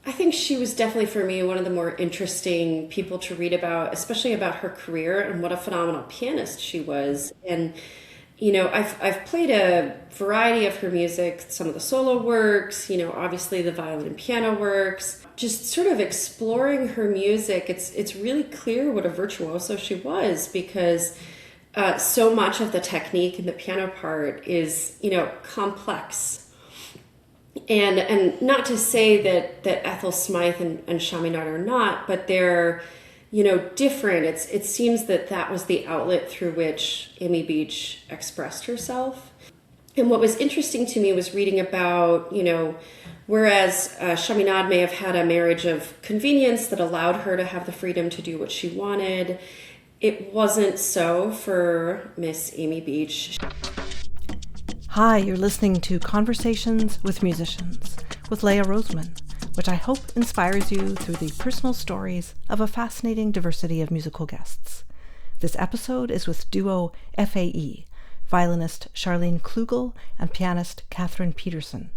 I think she was definitely, for me, one of the more interesting people to read about, especially about her career and what a phenomenal pianist she was. And, I've played a variety of her music, some of the solo works, obviously the violin and piano works. Just sort of exploring her music, it's really clear what a virtuoso she was, because so much of the technique in the piano part is, complex. And not to say that Ethel Smyth and Chaminade are not, but they're, different. It seems that was the outlet through which Amy Beach expressed herself. And what was interesting to me was reading about, whereas Chaminade may have had a marriage of convenience that allowed her to have the freedom to do what she wanted, it wasn't so for Miss Amy Beach. Hi, you're listening to Conversations with Musicians with Leah Roseman, which I hope inspires you through the personal stories of a fascinating diversity of musical guests. This episode is with Duo FAE, violinist Charlene Kluegel and pianist Katherine Petersen.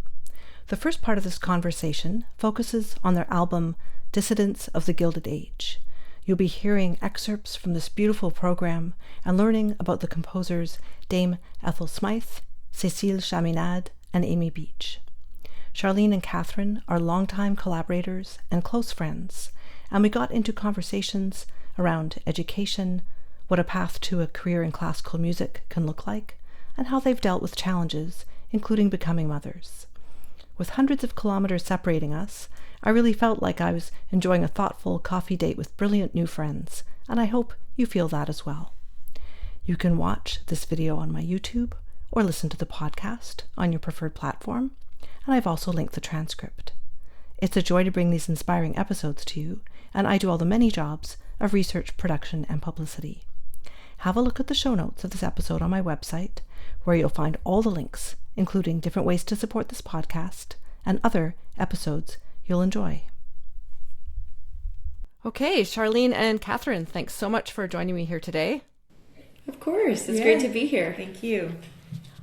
The first part of this conversation focuses on their album Dissidents of the Gilded Age. You'll be hearing excerpts from this beautiful program and learning about the composers Dame Ethel Smyth, Cécile Chaminade, and Amy Beach. Charlene and Katherine are longtime collaborators and close friends, and we got into conversations around education, what a path to a career in classical music can look like, and how they've dealt with challenges, including becoming mothers. With hundreds of kilometers separating us, I really felt like I was enjoying a thoughtful coffee date with brilliant new friends, and I hope you feel that as well. You can watch this video on my YouTube or listen to the podcast on your preferred platform, and I've also linked the transcript. It's a joy to bring these inspiring episodes to you, and I do all the many jobs of research, production, and publicity. Have a look at the show notes of this episode on my website, where you'll find all the links, including different ways to support this podcast and other episodes you'll enjoy. Okay, Charlene and Katherine, thanks so much for joining me here today. Of course, it's great to be here. Thank you.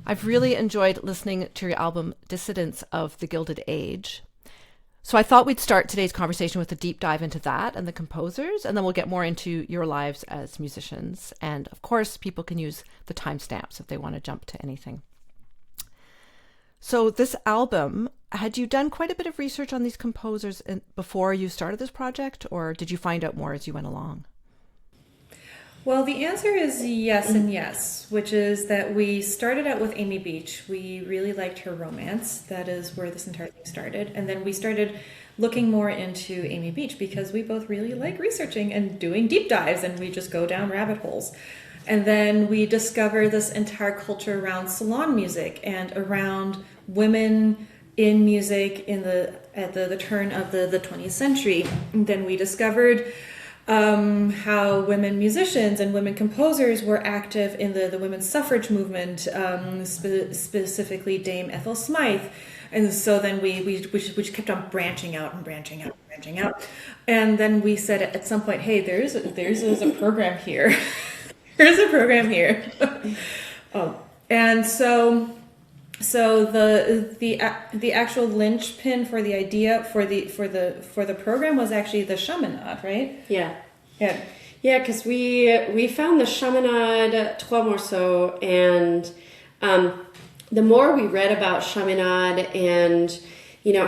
I've really enjoyed listening to your album Dissidents of the Gilded Age. So I thought we'd start today's conversation with a deep dive into that and the composers, and then we'll get more into your lives as musicians. And of course, people can use the timestamps if they want to jump to anything. So this album, had you done quite a bit of research on these composers before you started this project, or did you find out more as you went along? Well, the answer is yes and yes, which is that we started out with Amy Beach. We really liked her Romance. That is where this entire thing started. And then we started looking more into Amy Beach because we both really like researching and doing deep dives, and we just go down rabbit holes. And then we discover this entire culture around salon music and around women in music at the turn of the 20th century. And then we discovered how women musicians and women composers were active in the women's suffrage movement, specifically Dame Ethel Smyth. And so then we just kept on branching out. And then we said at some point, hey, there's a program here. There's a program here. And so the actual linchpin for the idea for the program was actually the Chaminade, right? Yeah, because we found the Chaminade Trois Morceaux, and the more we read about Chaminade and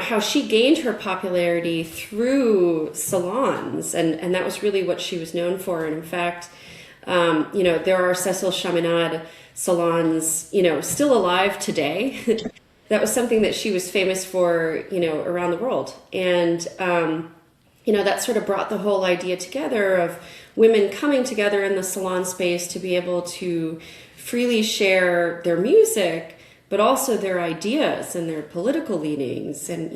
how she gained her popularity through salons, and that was really what she was known for. And in fact, there are Cécile Chaminade salons, still alive today. That was something that she was famous for, around the world. And, that sort of brought the whole idea together of women coming together in the salon space to be able to freely share their music, but also their ideas and their political leanings. And,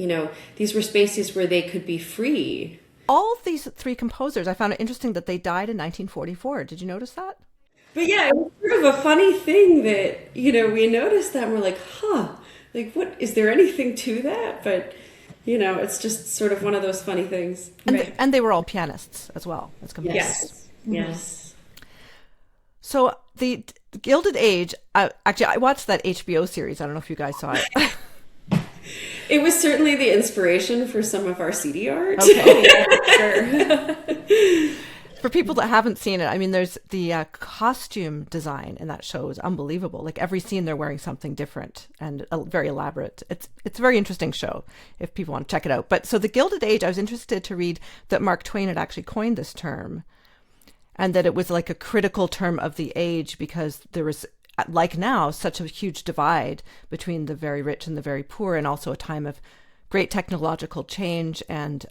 these were spaces where they could be free. All of these three composers, I found it interesting that they died in 1944. Did you notice that? But yeah, it was sort of a funny thing that, we noticed that and we're like, what, is there anything to that? But, it's just sort of one of those funny things. And they were all pianists as well as composers. Yes. So the Gilded Age, actually, I watched that HBO series. I don't know if you guys saw it. It was certainly the inspiration for some of our CD art. Okay. Yeah, sure. For people that haven't seen it, I mean, there's the costume design in that show is unbelievable. Like every scene, they're wearing something different and very elaborate. It's a very interesting show if people want to check it out. But so the Gilded Age, I was interested to read that Mark Twain had actually coined this term, and that it was like a critical term of the age because there was, like now, such a huge divide between the very rich and the very poor, and also a time of great technological change and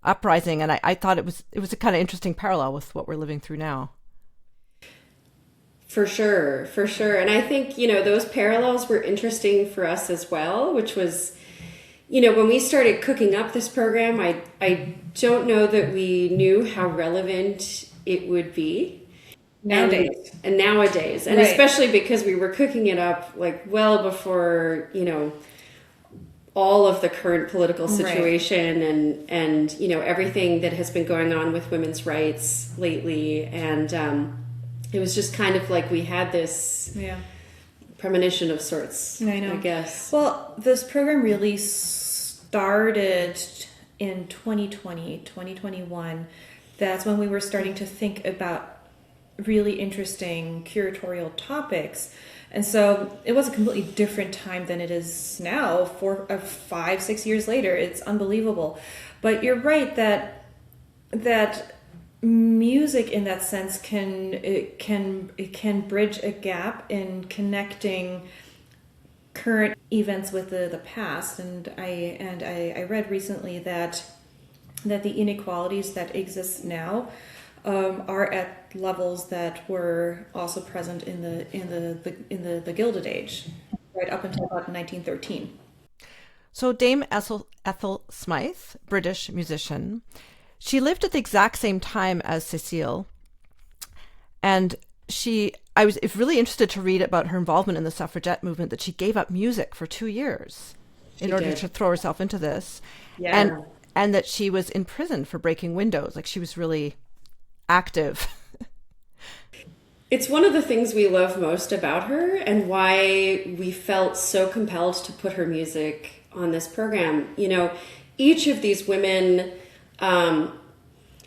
uprising. And I thought it was a kind of interesting parallel with what we're living through now. For sure. And I think, those parallels were interesting for us as well, which was, when we started cooking up this program, I don't know that we knew how relevant it would be. Nowadays. And nowadays. And right. Especially because we were cooking it up like well before, all of the current political situation right. and everything that has been going on with women's rights lately. And it was just kind of like we had this premonition of sorts, I guess. Well, this program really started in 2020, 2021. That's when we were starting to think about really interesting curatorial topics. And so it was a completely different time than it is now, 5, 6 years later. It's unbelievable. But you're right that music in that sense can bridge a gap in connecting current events with the past. And I read recently that the inequalities that exist now are at levels that were also present in the Gilded Age, right up until about 1913. So Dame Ethel Smyth, British musician, she lived at the exact same time as Cécile, and I was really interested to read about her involvement in the suffragette movement, that she gave up music for 2 years in order to throw herself into this, and that she was in prison for breaking windows. Like she was really active. It's one of the things we love most about her and why we felt so compelled to put her music on this program. Each of these women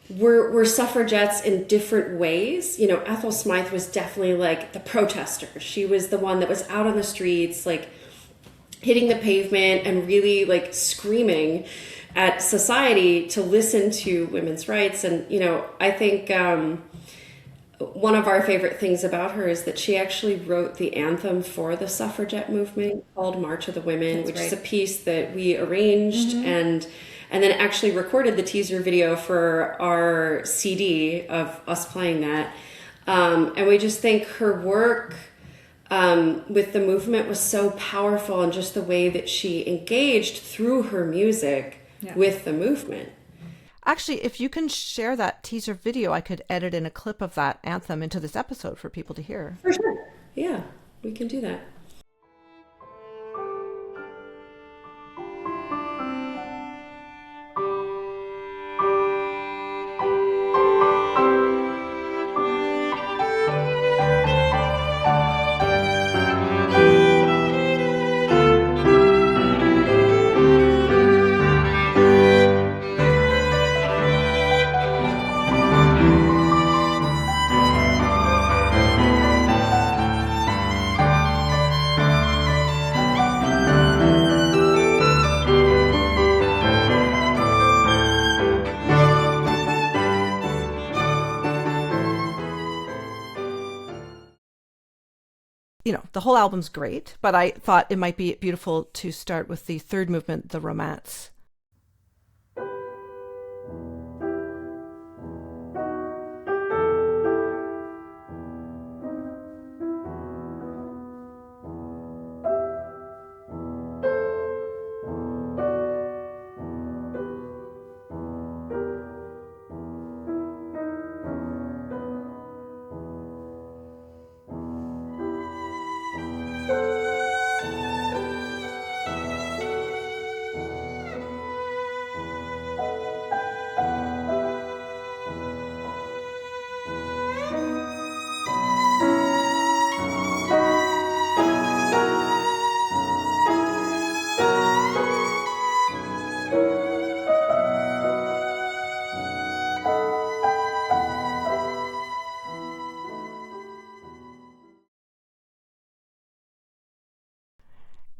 were suffragettes in different ways. Ethel Smyth was definitely like the protester. She was the one that was out on the streets, like hitting the pavement and really like screaming at society to listen to women's rights. And, I think one of our favorite things about her is that she actually wrote the anthem for the suffragette movement called March of the Women, which is a piece that we arranged and then actually recorded the teaser video for our CD of us playing that. And we just think her work with the movement was so powerful, and just the way that she engaged through her music with the movement. Actually, if you can share that teaser video, I could edit in a clip of that anthem into this episode for people to hear. For sure. Yeah, we can do that. The whole album's great, but I thought it might be beautiful to start with the third movement, the Romanze.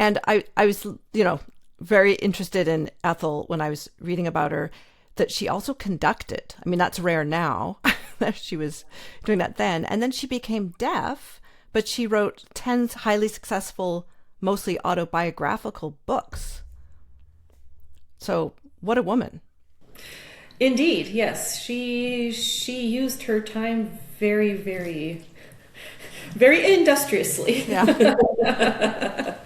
And I was, very interested in Ethel when I was reading about her, that she also conducted. I mean, that's rare now. She was doing that then. And then she became deaf, but she wrote 10 highly successful, mostly autobiographical books. So what a woman. Indeed, yes. She used her time very, very, very industriously. Yeah.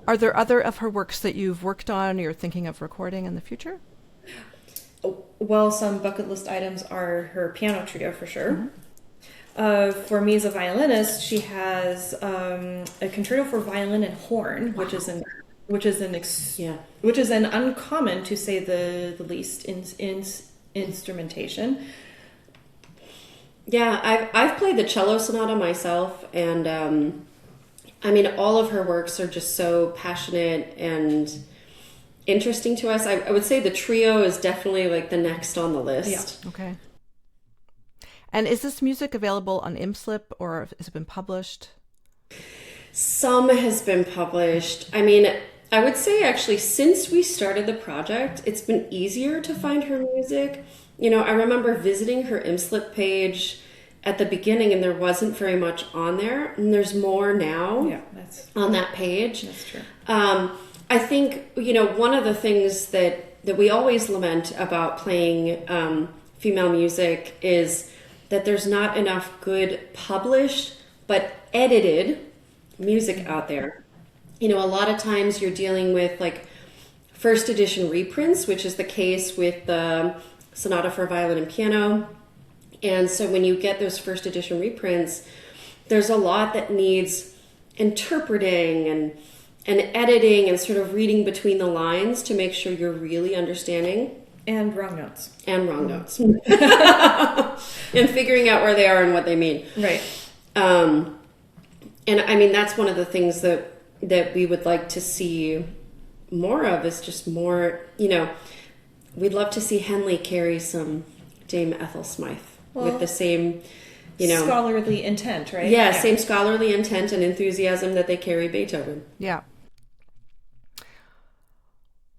Are there other of her works that you've worked on or you're thinking of recording in the future? Well, some bucket list items are her piano trio for sure. Mm-hmm. For me as a violinist, she has a concerto for violin and horn, wow. which is an uncommon, to say the least, instrumentation. Yeah, I've played the cello sonata myself, and I mean, all of her works are just so passionate and interesting to us. I would say the trio is definitely like the next on the list. Yeah. Okay. And is this music available on IMSLIP, or has it been published? Some has been published. I mean, I would say actually since we started the project, it's been easier to find her music. I remember visiting her IMSLIP page at the beginning, and there wasn't very much on there, and there's more now. Yeah, that's on that page. That's true. I think, one of the things that we always lament about playing female music is that there's not enough good published but edited music out there. A lot of times you're dealing with like first edition reprints, which is the case with the Sonata for Violin and Piano. And so when you get those first edition reprints, there's a lot that needs interpreting and editing and sort of reading between the lines to make sure you're really understanding. And wrong notes. And wrong notes. And figuring out where they are and what they mean. Right. And I mean, that's one of the things that we would like to see more of, is just more, we'd love to see Henley carry some Dame Ethel Smyth with the same, scholarly intent, right? Yeah, same scholarly intent and enthusiasm that they carry Beethoven. Yeah.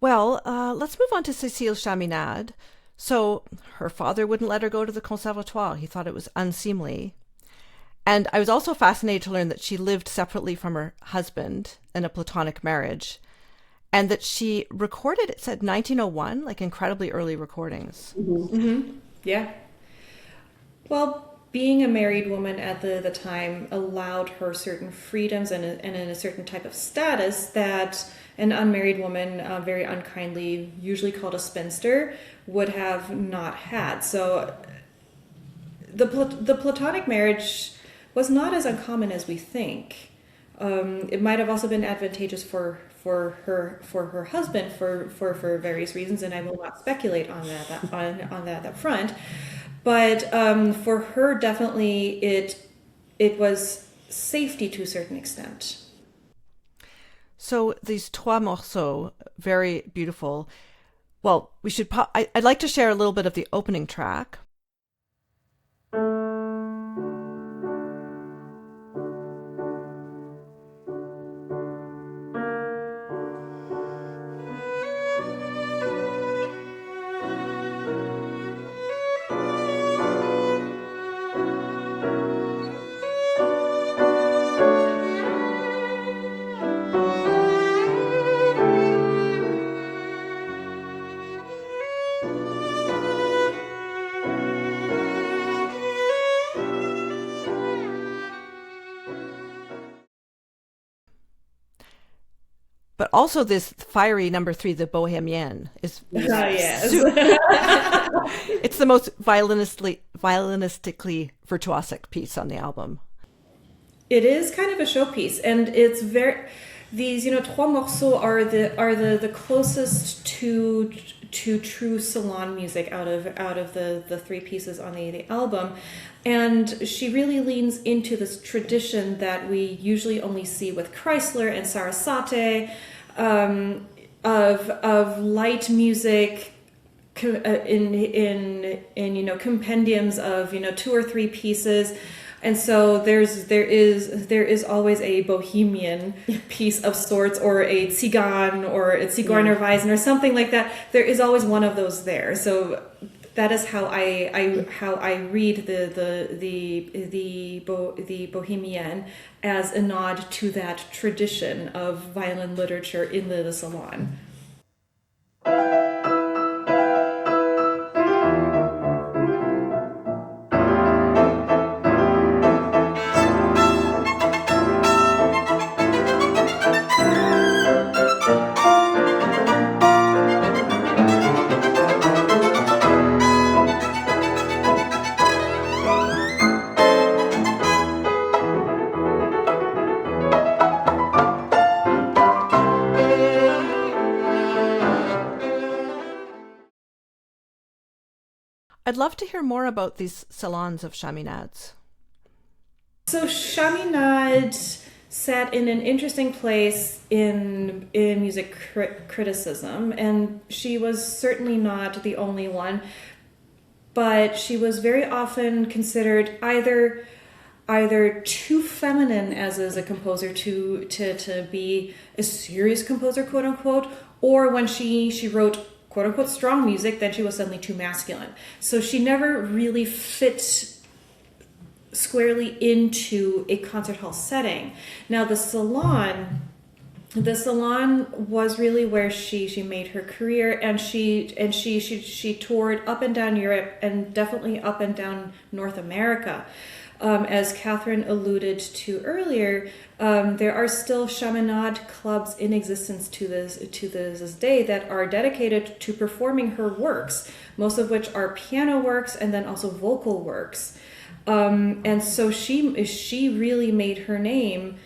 Well, let's move on to Cécile Chaminade. So her father wouldn't let her go to the conservatoire. He thought it was unseemly. And I was also fascinated to learn that she lived separately from her husband in a platonic marriage, and that she recorded, it said 1901, like incredibly early recordings. Mm-hmm. Mm-hmm. Yeah. Well, being a married woman at the time allowed her certain freedoms and in a certain type of status that an unmarried woman, very unkindly, usually called a spinster, would have not had. So the platonic marriage was not as uncommon as we think. It might have also been advantageous for her husband for various reasons, and I will not speculate on that front. But for her, definitely it was safety to a certain extent. So these Trois Morceaux, very beautiful. Well, we should. I'd like to share a little bit of the opening track. But also this fiery number 3, the Bohémienne, is yes. It's the most violinistically virtuosic piece on the album. It is kind of a showpiece, and it's these Trois Morceaux are the closest to true salon music out of the 3 pieces on the album. And she really leans into this tradition that we usually only see with Chrysler and Sarasate, of light music in compendiums of 2 or 3 pieces, And so there is always a Bohemian piece of sorts, or a Zigarren or a Zigeuner Weisen or something like that. There is always one of those there. So that is how I read the Bohémienne as a nod to that tradition of violin literature in the salon. I'd love to hear more about these salons of Chaminades. So Chaminade sat in an interesting place in music criticism, and she was certainly not the only one, but she was very often considered either too feminine as a composer to be a serious composer, quote unquote, or when she wrote quote unquote strong music, then she was suddenly too masculine. So she never really fit squarely into a concert hall setting. Now the salon was really where she made her career, and she toured up and down Europe and definitely up and down North America. As Katherine alluded to earlier, there are still Chaminade clubs in existence to this day that are dedicated to performing her works, most of which are piano works and then also vocal works. And so she really made her name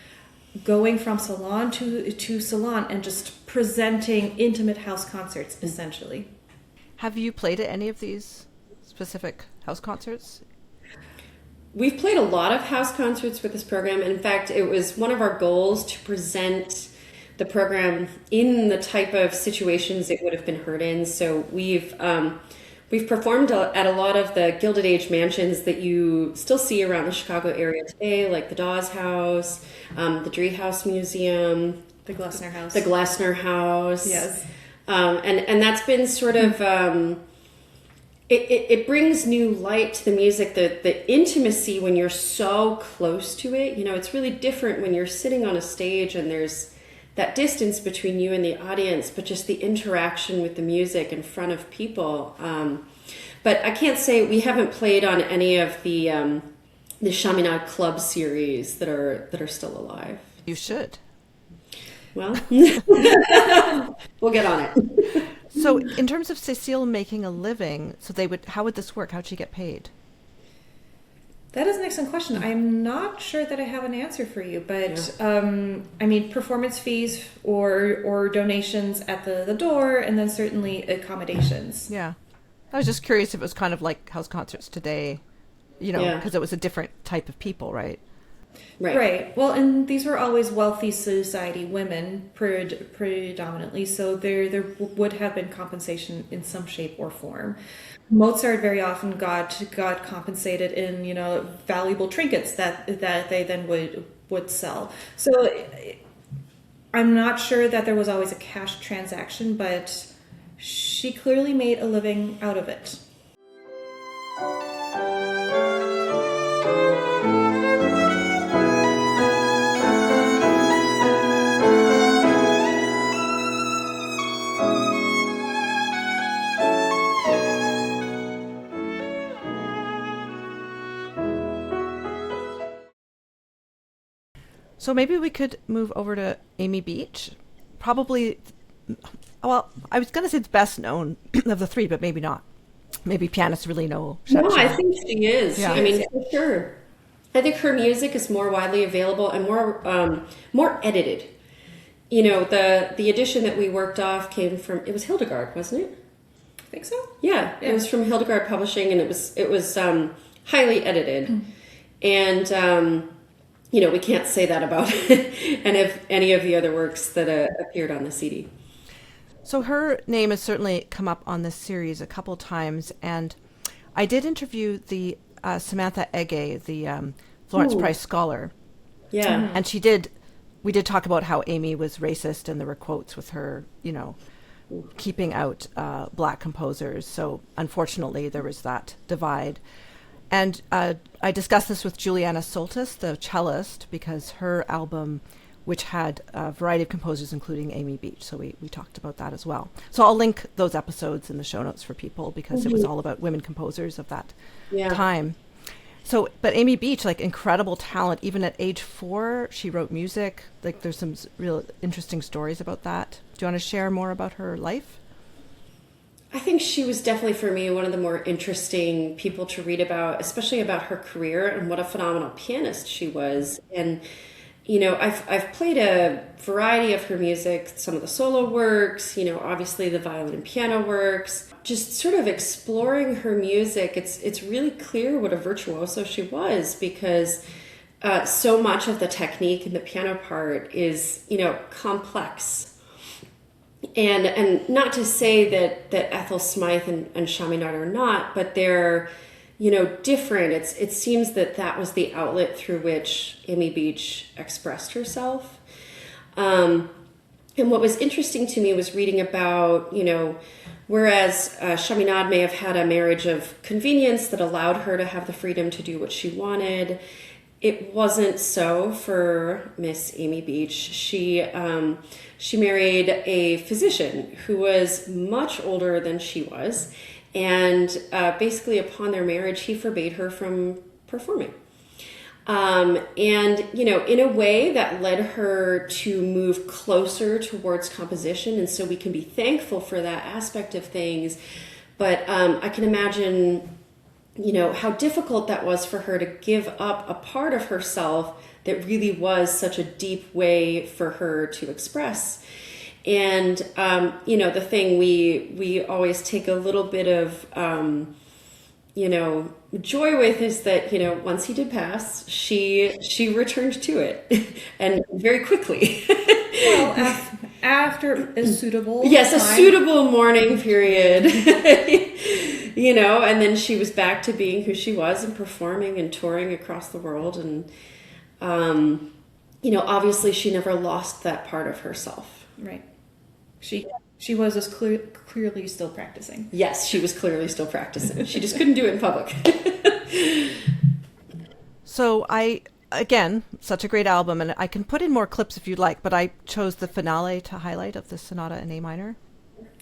going from salon to salon and just presenting intimate house concerts, essentially. Have you played at any of these specific house concerts? We've played a lot of house concerts with this program. In fact, it was one of our goals to present the program in the type of situations it would have been heard in. So we've performed at a lot of the Gilded Age mansions that you still see around the Chicago area today, like the Dawes House, the Driehaus Museum, The Glessner House. The Glessner House. Yes. And that's been sort of... It brings new light to the music, the intimacy when you're so close to it. You know, it's really different when you're sitting on a stage and there's that distance between you and the audience, but just the interaction with the music in front of people. But I can't say we haven't played on any of the Chaminade Club series that are still alive. You should. Well, we'll get on it. So in terms of Cécile making a living, how would this work? How'd she get paid? That is an excellent question. I'm not sure that I have an answer for you, but I mean, performance fees or donations at the door, and then certainly accommodations. Yeah. I was just curious if it was kind of like house concerts today, because it was a different type of people, right? Right. Well, and these were always wealthy society women predominantly, so there would have been compensation in some shape or form. Mozart very often got compensated in valuable trinkets that they then would sell. So I'm not sure that there was always a cash transaction, but she clearly made a living out of it. So maybe we could move over to Amy Beach. Probably, well, I was going to say it's best known of the three, but maybe not. Maybe pianists really know. No, I think she is. Yeah. I mean, for sure. I think her music is more widely available and more edited. The edition that we worked off came from, it was Hildegard, wasn't it? I think so. Yeah, it was from Hildegard Publishing, and it was highly edited. And we can't say that about any of the other works that appeared on the CD. So her name has certainly come up on this series a couple times, and I did interview the Samantha Ege, the Florence Prize Scholar. Yeah. And we did talk about how Amy was racist, and there were quotes with her, keeping out Black composers. So unfortunately, there was that divide. And I discussed this with Juliana Soltis, the cellist, because her album, which had a variety of composers, including Amy Beach. So we talked about that as well. So I'll link those episodes in the show notes for people, because it was all about women composers of that time. So, but Amy Beach, like, incredible talent. Even at age 4, she wrote music. Like, there's some real interesting stories about that. Do you want to share more about her life? I think she was definitely, for me, one of the more interesting people to read about, especially about her career and what a phenomenal pianist she was. And, I've played a variety of her music, some of the solo works, obviously the violin and piano works. Just sort of exploring her music, it's really clear what a virtuoso she was, because so much of the technique in the piano part is, complex. And not to say that Ethel Smyth and Chaminade are not, but they're, different. It seems that was the outlet through which Amy Beach expressed herself. And what was interesting to me was reading about, whereas Chaminade may have had a marriage of convenience that allowed her to have the freedom to do what she wanted, it wasn't so for Miss Amy Beach. She married a physician who was much older than she was, and basically upon their marriage, he forbade her from performing. And, in a way that led her to move closer towards composition. And so we can be thankful for that aspect of things. But I can imagine, how difficult that was for her to give up a part of herself that really was such a deep way for her to express. And, the thing we always take a little bit of, joy with is that, once he did pass, she returned to it and very quickly. Well, after a suitable Yes, time. a suitable mourning period, and then she was back to being who she was and performing and touring across the world. And, obviously she never lost that part of herself. Right. She was as clearly still practicing. Yes, she was clearly still practicing. She just couldn't do it in public. So again, such a great album, and I can put in more clips if you'd like, but I chose the finale to highlight of the sonata in A minor.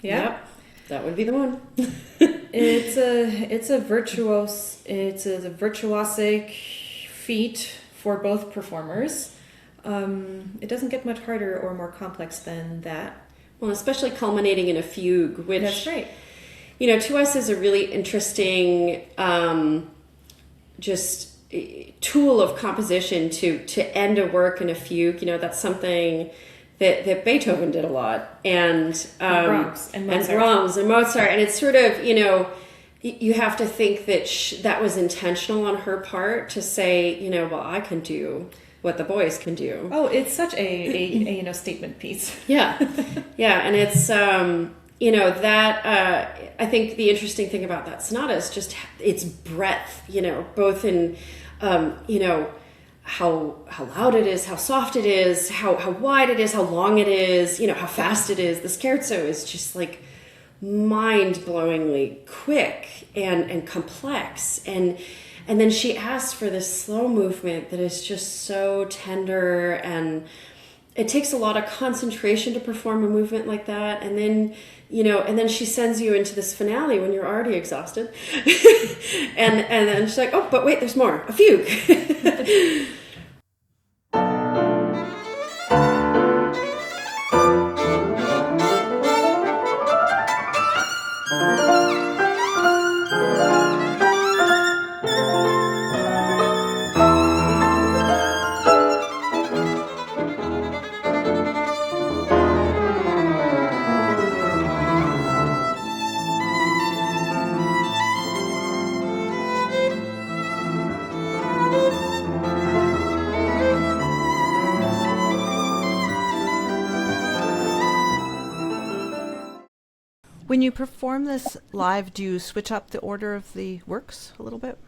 Yeah. Yep, that would be the one. It's a virtuosic feat for both performers. It doesn't get much harder or more complex than that. Well, especially culminating in a fugue, which, That's right. To us is a really interesting just tool of composition to end a work in a fugue. That's something that Beethoven did a lot, and Brahms and Mozart. And it's sort of, you have to think that that was intentional on her part to say, well, I can do what the boys can do. Oh, it's such a statement piece. Yeah. And it's, that, I think the interesting thing about that sonata is just its breadth, both in, how loud it is, how soft it is, how wide it is, how long it is, how fast it is. The scherzo is just like mind-blowingly quick and complex. And then she asks for this slow movement that is just so tender, and it takes a lot of concentration to perform a movement like that. And then, and then she sends you into this finale when you're already exhausted. and then she's like, oh, but wait, there's more, a fugue. When you perform this live, do you switch up the order of the works a little bit?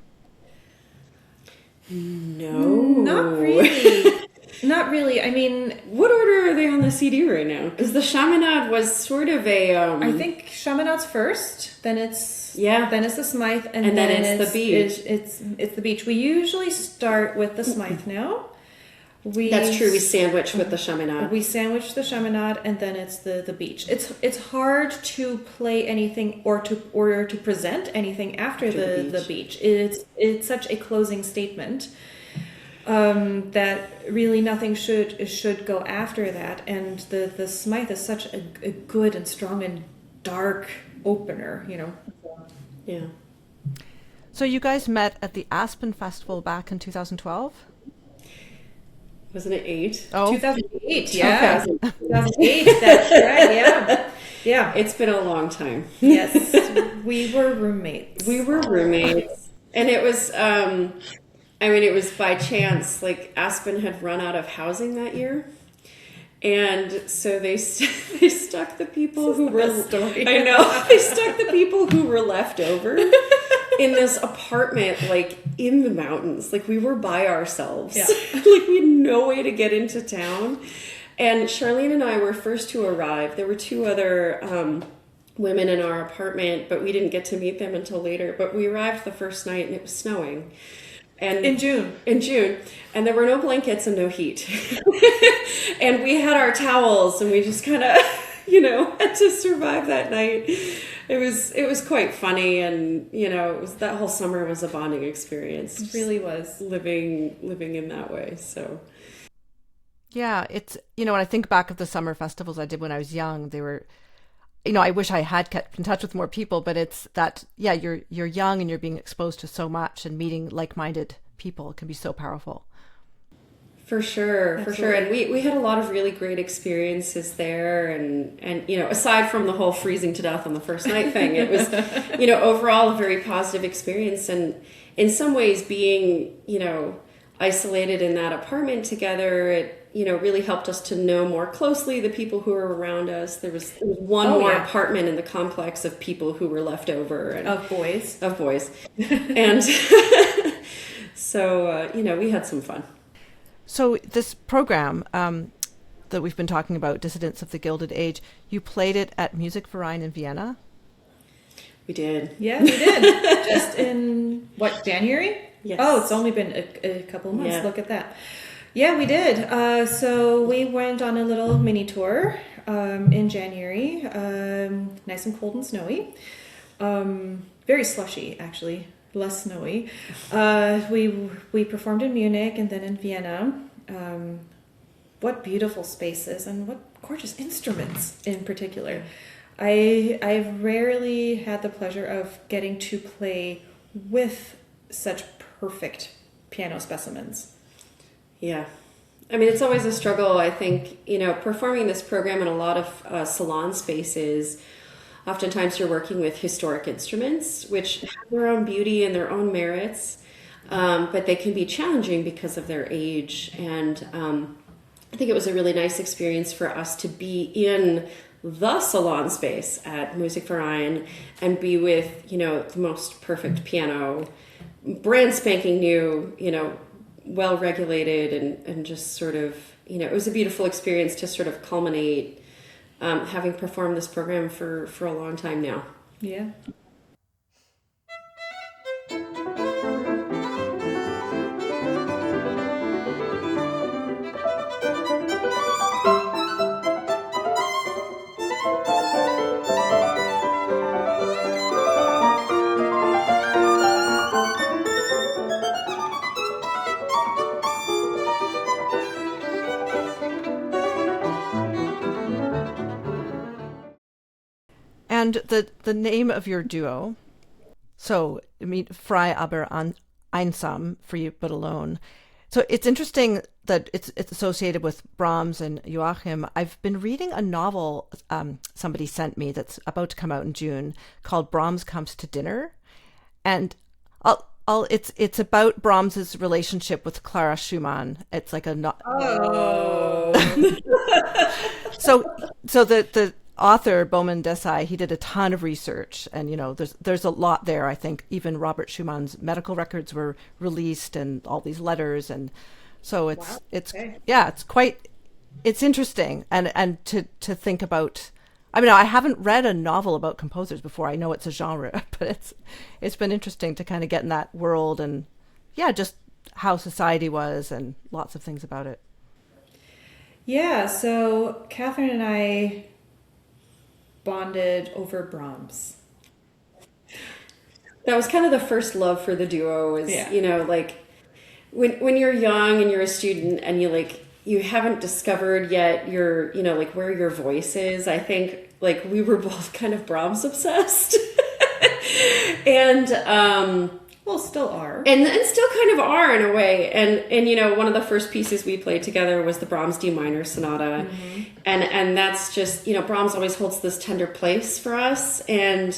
No. Not really. Not really. I mean, what order are they on the CD right now? Because the Chaminade was sort of a. I think Chaminade's first, then it's the Smyth, and then it's the Beach. It's the Beach. We usually start with the Smyth now. That's true. We sandwich with the Chaminade. We sandwich the Chaminade, and then it's the Beach. It's hard to play anything or to present anything after the Beach. It's such a closing statement. That really nothing should go after that, and the Smyth is such a good and strong and dark opener, Yeah. So you guys met at the Aspen Festival back in 2012? Wasn't it 8? Oh, 2008. Yeah, 2008. That's right. Yeah, yeah. It's been a long time. Yes, we were roommates. And it was. It was by chance, like Aspen had run out of housing that year. And so they stuck the people who were, I know, they stuck the people who were left over in this apartment, like in the mountains. Like we were by ourselves. Yeah. Like we had no way to get into town. And Charlene and I were first to arrive. There were 2 other women in our apartment, but we didn't get to meet them until later. But we arrived the first night and it was snowing. And in June, and there were no blankets and no heat, and we had our towels, and we just kind of, had to survive that night. It was quite funny, and it was that whole summer was a bonding experience. It really was living in that way. So, yeah, it's when I think back of the summer festivals I did when I was young, they were. I wish I had kept in touch with more people, but it's that, you're young and you're being exposed to so much, and meeting like-minded people can be so powerful. For sure. And we had a lot of really great experiences there. And aside from the whole freezing to death on the first night thing, it was, overall a very positive experience. And in some ways being, isolated in that apartment together, it, really helped us to know more closely the people who were around us. There was one more apartment in the complex of people who were left over. And, Of boys. And so, we had some fun. So this program that we've been talking about, Dissidents of the Gilded Age, you played it at Musikverein in Vienna? We did. Yeah, we did. Just in, January? Yes. Oh, it's only been a couple of months. Yeah. Look at that. Yeah, we did. So we went on a little mini tour in January. Nice and cold and snowy. Very slushy, actually. Less snowy. We performed in Munich and then in Vienna. What beautiful spaces and what gorgeous instruments in particular. I've rarely had the pleasure of getting to play with such perfect piano specimens. Yeah. It's always a struggle, I think, performing this program in a lot of salon spaces. Oftentimes you're working with historic instruments, which have their own beauty and their own merits, but they can be challenging because of their age. And I think it was a really nice experience for us to be in the salon space at Musikverein and be with, the most perfect piano, brand spanking new, well regulated, and just sort of, it was a beautiful experience to sort of culminate having performed this program for a long time now. Yeah. And the name of your duo, so frei aber einsam, free but alone. So it's interesting that it's associated with Brahms and Joachim. I've been reading a novel somebody sent me that's about to come out in June called Brahms Comes to Dinner, and it's about Brahms's relationship with Clara Schumann. It's like a Oh. So author, Boman Desai, he did a ton of research, and there's a lot there. I think even Robert Schumann's medical records were released, and all these letters, and so it's interesting, and to think about. I mean, I haven't read a novel about composers before. I know it's a genre, but it's been interesting to kind of get in that world, and just how society was, and lots of things about it. Yeah, so Katherine and I bonded over Brahms. That was kind of the first love for the duo, was, like when you're young and you're a student and you haven't discovered yet your, like where your voice is. I think like we were both kind of Brahms obsessed. And, well, still are. And still kind of are in a way. And one of the first pieces we played together was the Brahms D minor sonata. Mm-hmm. And that's just, Brahms always holds this tender place for us. And,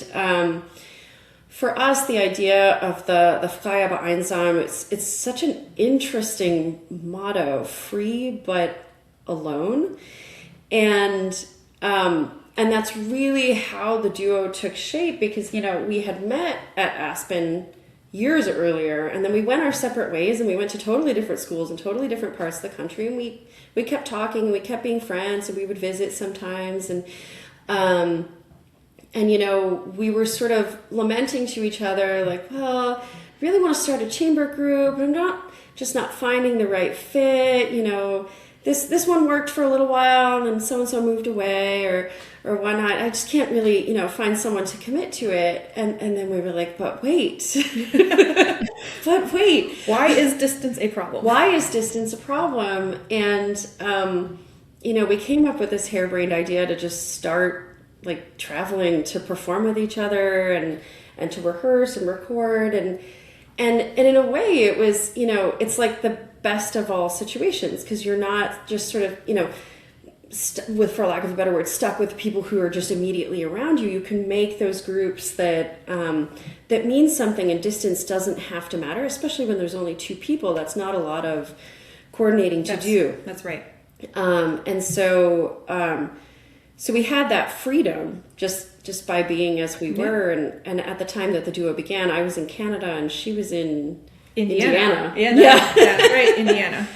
for us, the idea of the Freie aber einsam, it's such an interesting motto, free but alone. And that's really how the duo took shape, because, we had met at Aspen years earlier, and then we went our separate ways, and we went to totally different schools in totally different parts of the country, and we kept talking, and we kept being friends, and we would visit sometimes, and we were sort of lamenting to each other, like, well, I really want to start a chamber group, but I'm not finding the right fit. This one worked for a little while, and then so-and-so moved away, or why not? I just can't really, find someone to commit to it. And then we were like, but wait. But wait. Why is distance a problem? Why is distance a problem? And, we came up with this harebrained idea to just start like traveling to perform with each other and to rehearse and record. And in a way it was, it's like the best of all situations, because you're not just sort of, for lack of a better word, stuck with people who are just immediately around you. You can make those groups that mean something, and distance doesn't have to matter, especially when there's only two people. That's not a lot of coordinating to do. That's right. So we had that freedom just by being as we were. And at the time that the duo began, I was in Canada and she was in Indiana. Yeah, that's right, Indiana.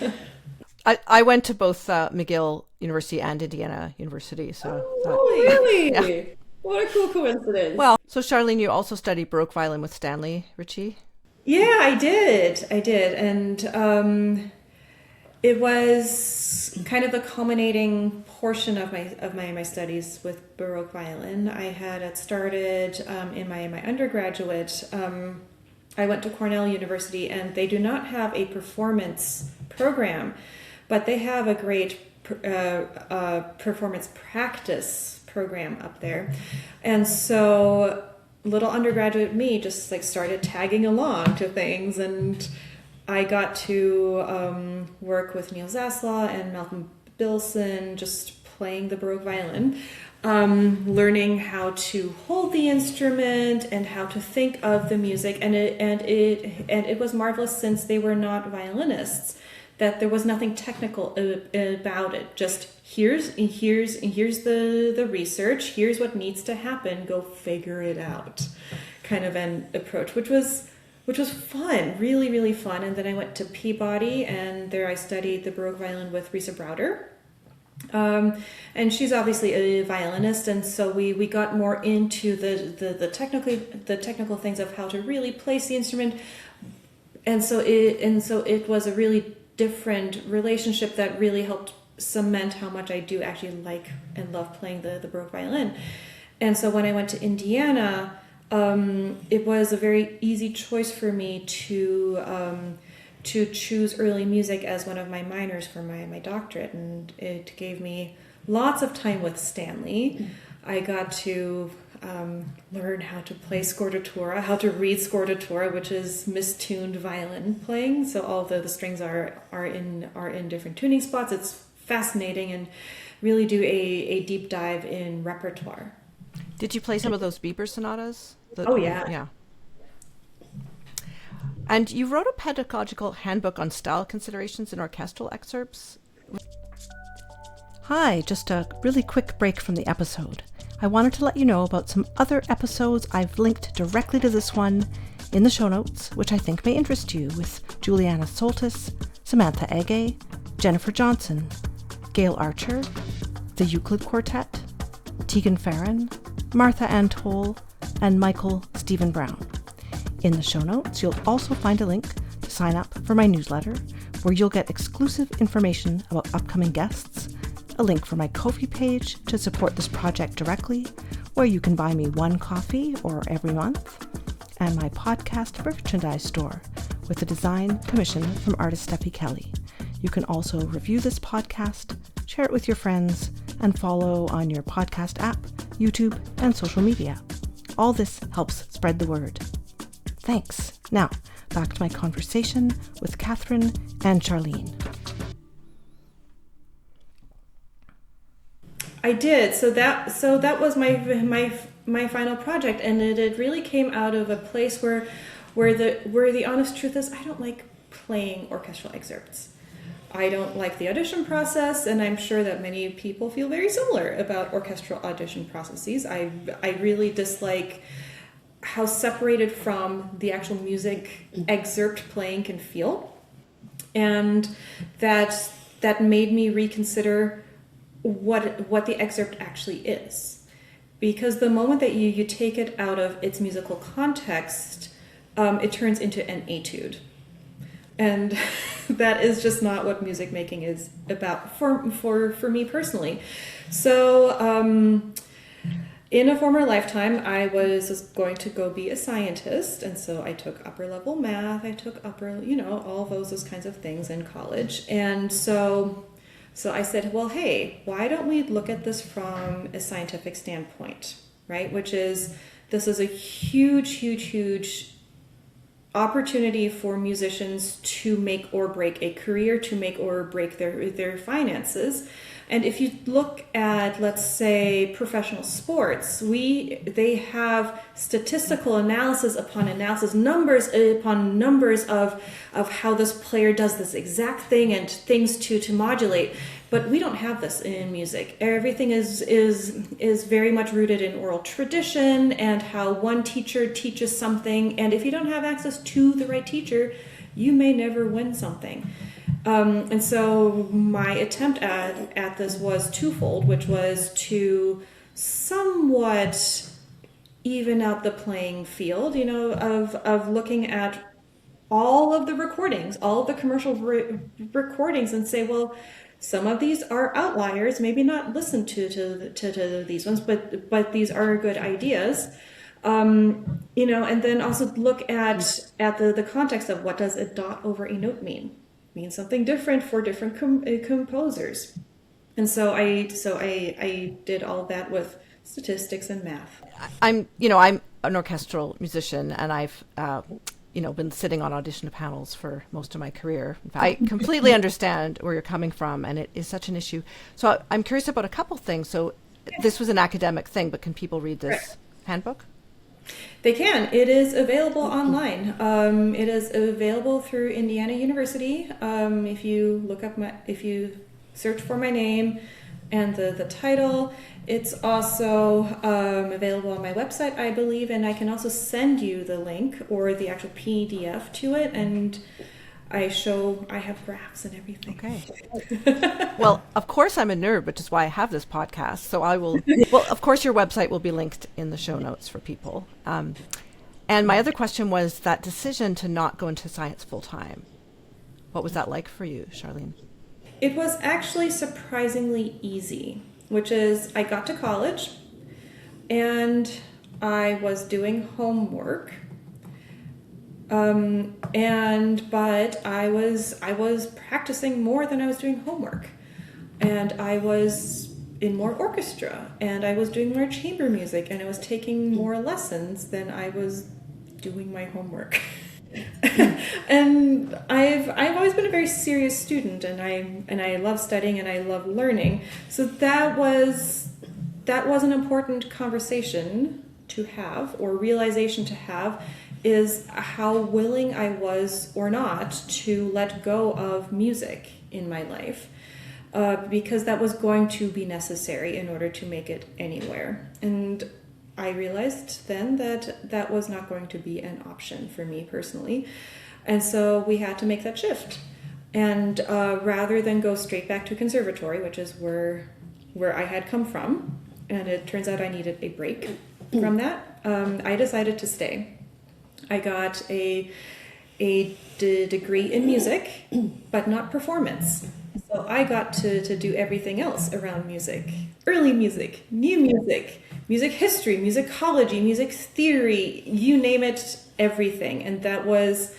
I went to both McGill University and Indiana University. So really? Yeah. What a cool coincidence. Well, so Charlene, you also studied Baroque violin with Stanley Ritchie? Yeah, I did. And it was kind of the culminating portion of my studies with Baroque violin. I had started in my undergraduate. I went to Cornell University, and they do not have a performance program, but they have a great performance practice program up there. And so little undergraduate me just like started tagging along to things, and I got to work with Neil Zaslaw and Malcolm Bilson, just playing the Baroque violin, learning how to hold the instrument and how to think of the music, and it was marvelous, since they were not violinists, that there was nothing technical about it. Just here's the research, here's what needs to happen, go figure it out, kind of an approach, which was fun, really, really fun. And then I went to Peabody, and there I studied the Baroque violin with Risa Browder. And she's obviously a violinist, and so we got more into the technical things of how to really place the instrument. And so it was a really different relationship that really helped cement how much I do actually like and love playing the Baroque violin. And so when I went to Indiana, it was a very easy choice for me to choose early music as one of my minors for my doctorate, and it gave me lots of time with Stanley. I got to learn how to play scordatura, how to read scordatura, which is mistuned violin playing. So all the strings are in different tuning spots. It's fascinating, and really do a deep dive in repertoire. Did you play some of those Bieber sonatas? Yeah. And you wrote a pedagogical handbook on style considerations in orchestral excerpts. Hi, just a really quick break from the episode. I wanted to let you know about some other episodes I've linked directly to this one in the show notes, which I think may interest you, with Juliana Soltis, Samantha A, Jennifer Johnson, Gail Archer, the Euclid Quartet, Tegan Farron, Martha Ann Toll, and Michael Stephen Brown. In the show notes, you'll also find a link to sign up for my newsletter, where you'll get exclusive information about upcoming guests, a link for my Ko-fi page to support this project directly, where you can buy me one coffee or every month, and my podcast merchandise store with a design commission from artist Steffi Kelly. You can also review this podcast, share it with your friends, and follow on your podcast app, YouTube, and social media. All this helps spread the word. Thanks. Now, back to my conversation with Katherine and Charlene. I did. So that was my final project, and it really came out of a place where the honest truth is, I don't like playing orchestral excerpts. I don't like the audition process, and I'm sure that many people feel very similar about orchestral audition processes. I really dislike how separated from the actual music excerpt playing can feel, and that made me reconsider what the excerpt actually is, because the moment that you take it out of its musical context, it turns into an etude, and that is just not what music making is about for me personally. So in a former lifetime, I was going to go be a scientist, and so I took upper level math, I took all those kinds of things in college, and so I said, well, hey, why don't we look at this from a scientific standpoint, right? This is a huge opportunity for musicians to make or break a career, to make or break their finances. And if you look at, let's say, professional sports, they have statistical analysis upon analysis, numbers upon numbers of how this player does this exact thing and things to modulate. But we don't have this in music. Everything is very much rooted in oral tradition and how one teacher teaches something. And if you don't have access to the right teacher, you may never win something. And so my attempt at this was twofold, which was to somewhat even out the playing field, of looking at all of the recordings, all of the commercial recordings, and say, well, some of these are outliers, maybe not listen to these ones, but these are good ideas. And then also look at the context of what does a dot over a note mean something different for different composers. And so I did all of that with statistics and math. I'm an orchestral musician, and I've been sitting on audition panels for most of my career. In fact, I completely understand where you're coming from, and it is such an issue. So I'm curious about a couple things. So this was an academic thing, but can people read this handbook? They can. It is available online. It is available through Indiana University. If you search for my name and the title, it's also available on my website, I believe, and I can also send you the link or the actual PDF to it, and I have graphs and everything. Okay. Well, of course I'm a nerd, which is why I have this podcast. So I will, of course your website will be linked in the show notes for people. And my other question was that decision to not go into science full time. What was that like for you, Charlene? It was actually surprisingly easy, which is I got to college and I was doing homework. But I was practicing more than I was doing homework, and I was in more orchestra, and I was doing more chamber music, and I was taking more lessons than I was doing my homework. And I've always been a very serious student, and I love studying and I love learning. So that was an important conversation to have, or realization to have, is how willing I was or not to let go of music in my life. because that was going to be necessary in order to make it anywhere. And I realized then that that was not going to be an option for me personally. And so we had to make that shift. And rather than go straight back to conservatory, which is where I had come from, and it turns out I needed a break from that, I decided to stay. I got a degree in music, but not performance. So I got to do everything else around music. Early music, new music, music history, musicology, music theory, you name it, everything. And that was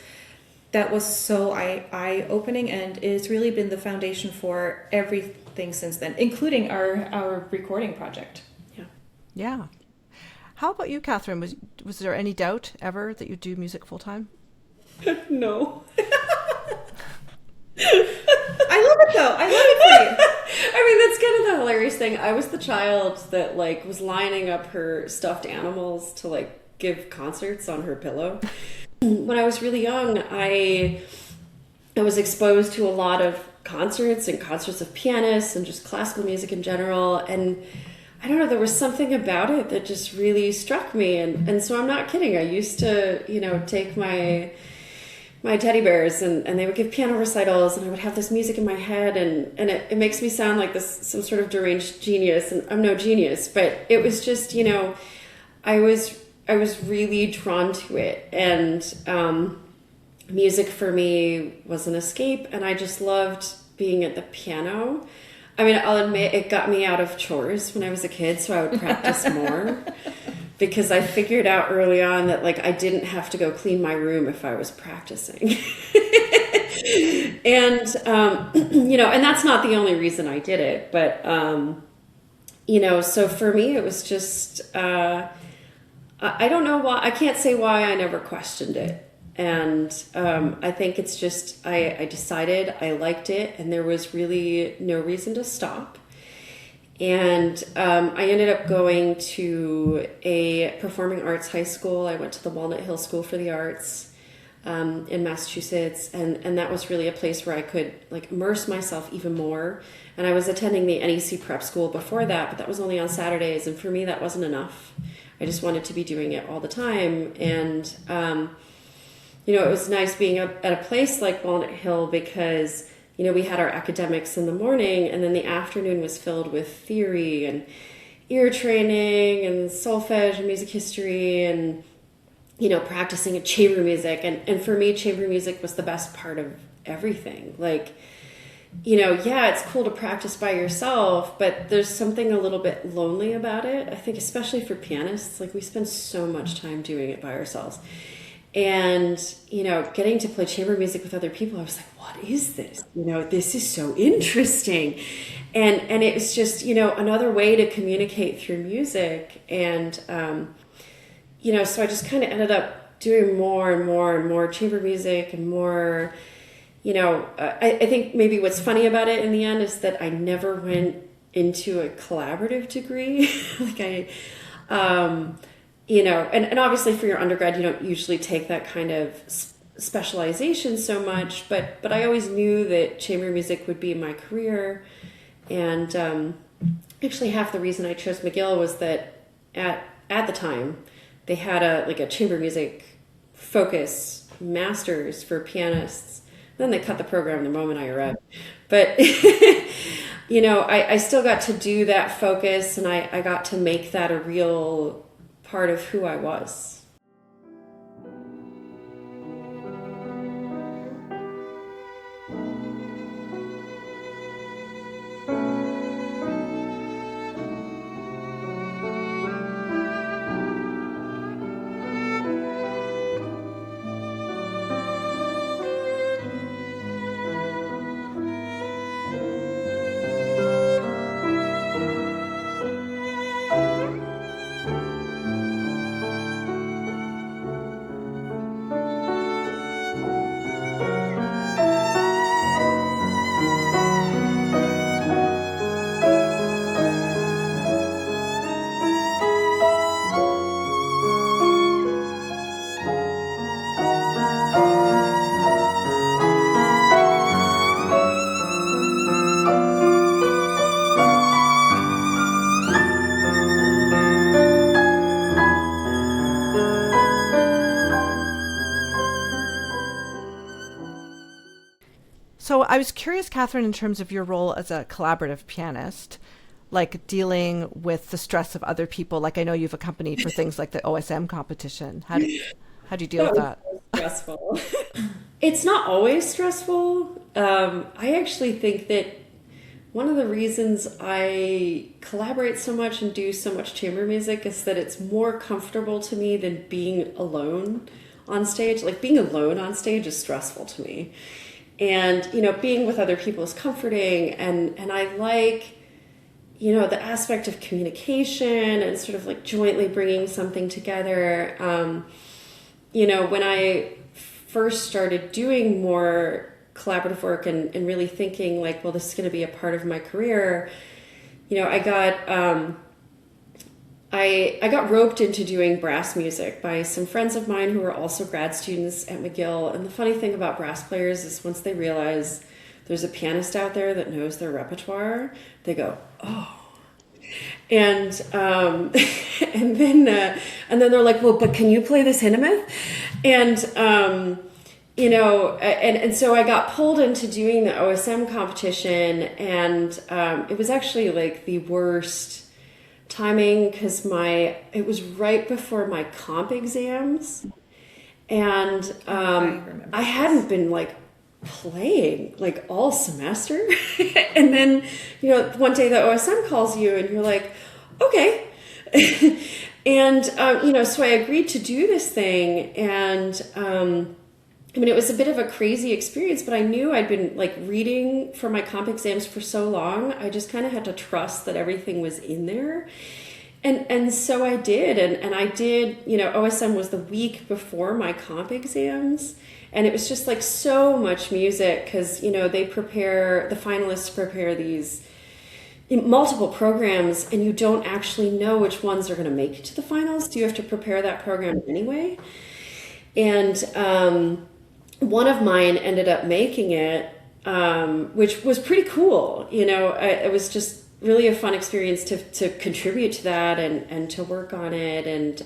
so eye-opening, and it's really been the foundation for everything since then, including our recording project. Yeah. How about you, Katherine? Was there any doubt ever that you'd do music full time? No. I love it though. I love it for you. I mean, that's kind of the hilarious thing. I was the child that like was lining up her stuffed animals to like give concerts on her pillow. When I was really young, I was exposed to a lot of concerts and concerts of pianists and just classical music in general. And I don't know, there was something about it that just really struck me. And so I'm not kidding. I used to, take my teddy bears and they would give piano recitals, and I would have this music in my head, and it makes me sound like some sort of deranged genius, and I'm no genius, but it was just, I was really drawn to it, and music for me was an escape, and I just loved being at the piano. I mean, I'll admit it got me out of chores when I was a kid, so I would practice more. Because I figured out early on that like I didn't have to go clean my room if I was practicing. And, and that's not the only reason I did it. But, so for me, it was just, I don't know why, I can't say why I never questioned it. And I think it's just, I decided I liked it, and there was really no reason to stop. And I ended up going to a performing arts high school. I went to the Walnut Hill School for the Arts in Massachusetts, and that was really a place where I could like immerse myself even more. And I was attending the NEC prep school before that, but that was only on Saturdays, and for me that wasn't enough. I just wanted to be doing it all the time. And it was nice being at a place like Walnut Hill because we had our academics in the morning, and then the afternoon was filled with theory and ear training and solfege and music history and, practicing chamber music. And for me, chamber music was the best part of everything. Like, it's cool to practice by yourself, but there's something a little bit lonely about it. I think especially for pianists, like we spend so much time doing it by ourselves. And, getting to play chamber music with other people, I was like, what is this? This is so interesting. And it was just, another way to communicate through music. And, so I just kind of ended up doing more and more and more chamber music and more, I think maybe what's funny about it in the end is that I never went into a collaborative degree. And obviously for your undergrad, you don't usually take that kind of specialization so much, but I always knew that chamber music would be my career. And actually half the reason I chose McGill was that at the time they had a chamber music focus master's for pianists. Then they cut the program the moment I arrived. But, I still got to do that focus, and I got to make that a real part of who I was. I was curious, Katherine, in terms of your role as a collaborative pianist, like dealing with the stress of other people. Like I know you've accompanied for things like the OSM competition. How do you deal with that? So stressful. It's not always stressful. I actually think that one of the reasons I collaborate so much and do so much chamber music is that it's more comfortable to me than being alone on stage. Like being alone on stage is stressful to me. And, being with other people is comforting. And I like, the aspect of communication and sort of like jointly bringing something together. When I first started doing more collaborative work and really thinking like, well, this is going to be a part of my career, I got roped into doing brass music by some friends of mine who were also grad students at McGill. And the funny thing about brass players is once they realize there's a pianist out there that knows their repertoire, they go, oh. And and then they're like, well, but can you play this Hindemith? And and so I got pulled into doing the OSM competition, and it was actually like the worst timing because it was right before my comp exams, and I hadn't been like playing like all semester. And then one day the OSM calls you and you're like, okay. And so I agreed to do this thing, and it was a bit of a crazy experience, but I knew I'd been like reading for my comp exams for so long. I just kind of had to trust that everything was in there. And so I did. And I did, OSM was the week before my comp exams. And it was just like so much music because, the finalists prepare these multiple programs, and you don't actually know which ones are going to make it to the finals. Do you have to prepare that program anyway? And one of mine ended up making it, which was pretty cool. It was just really a fun experience to contribute to that and to work on it. And,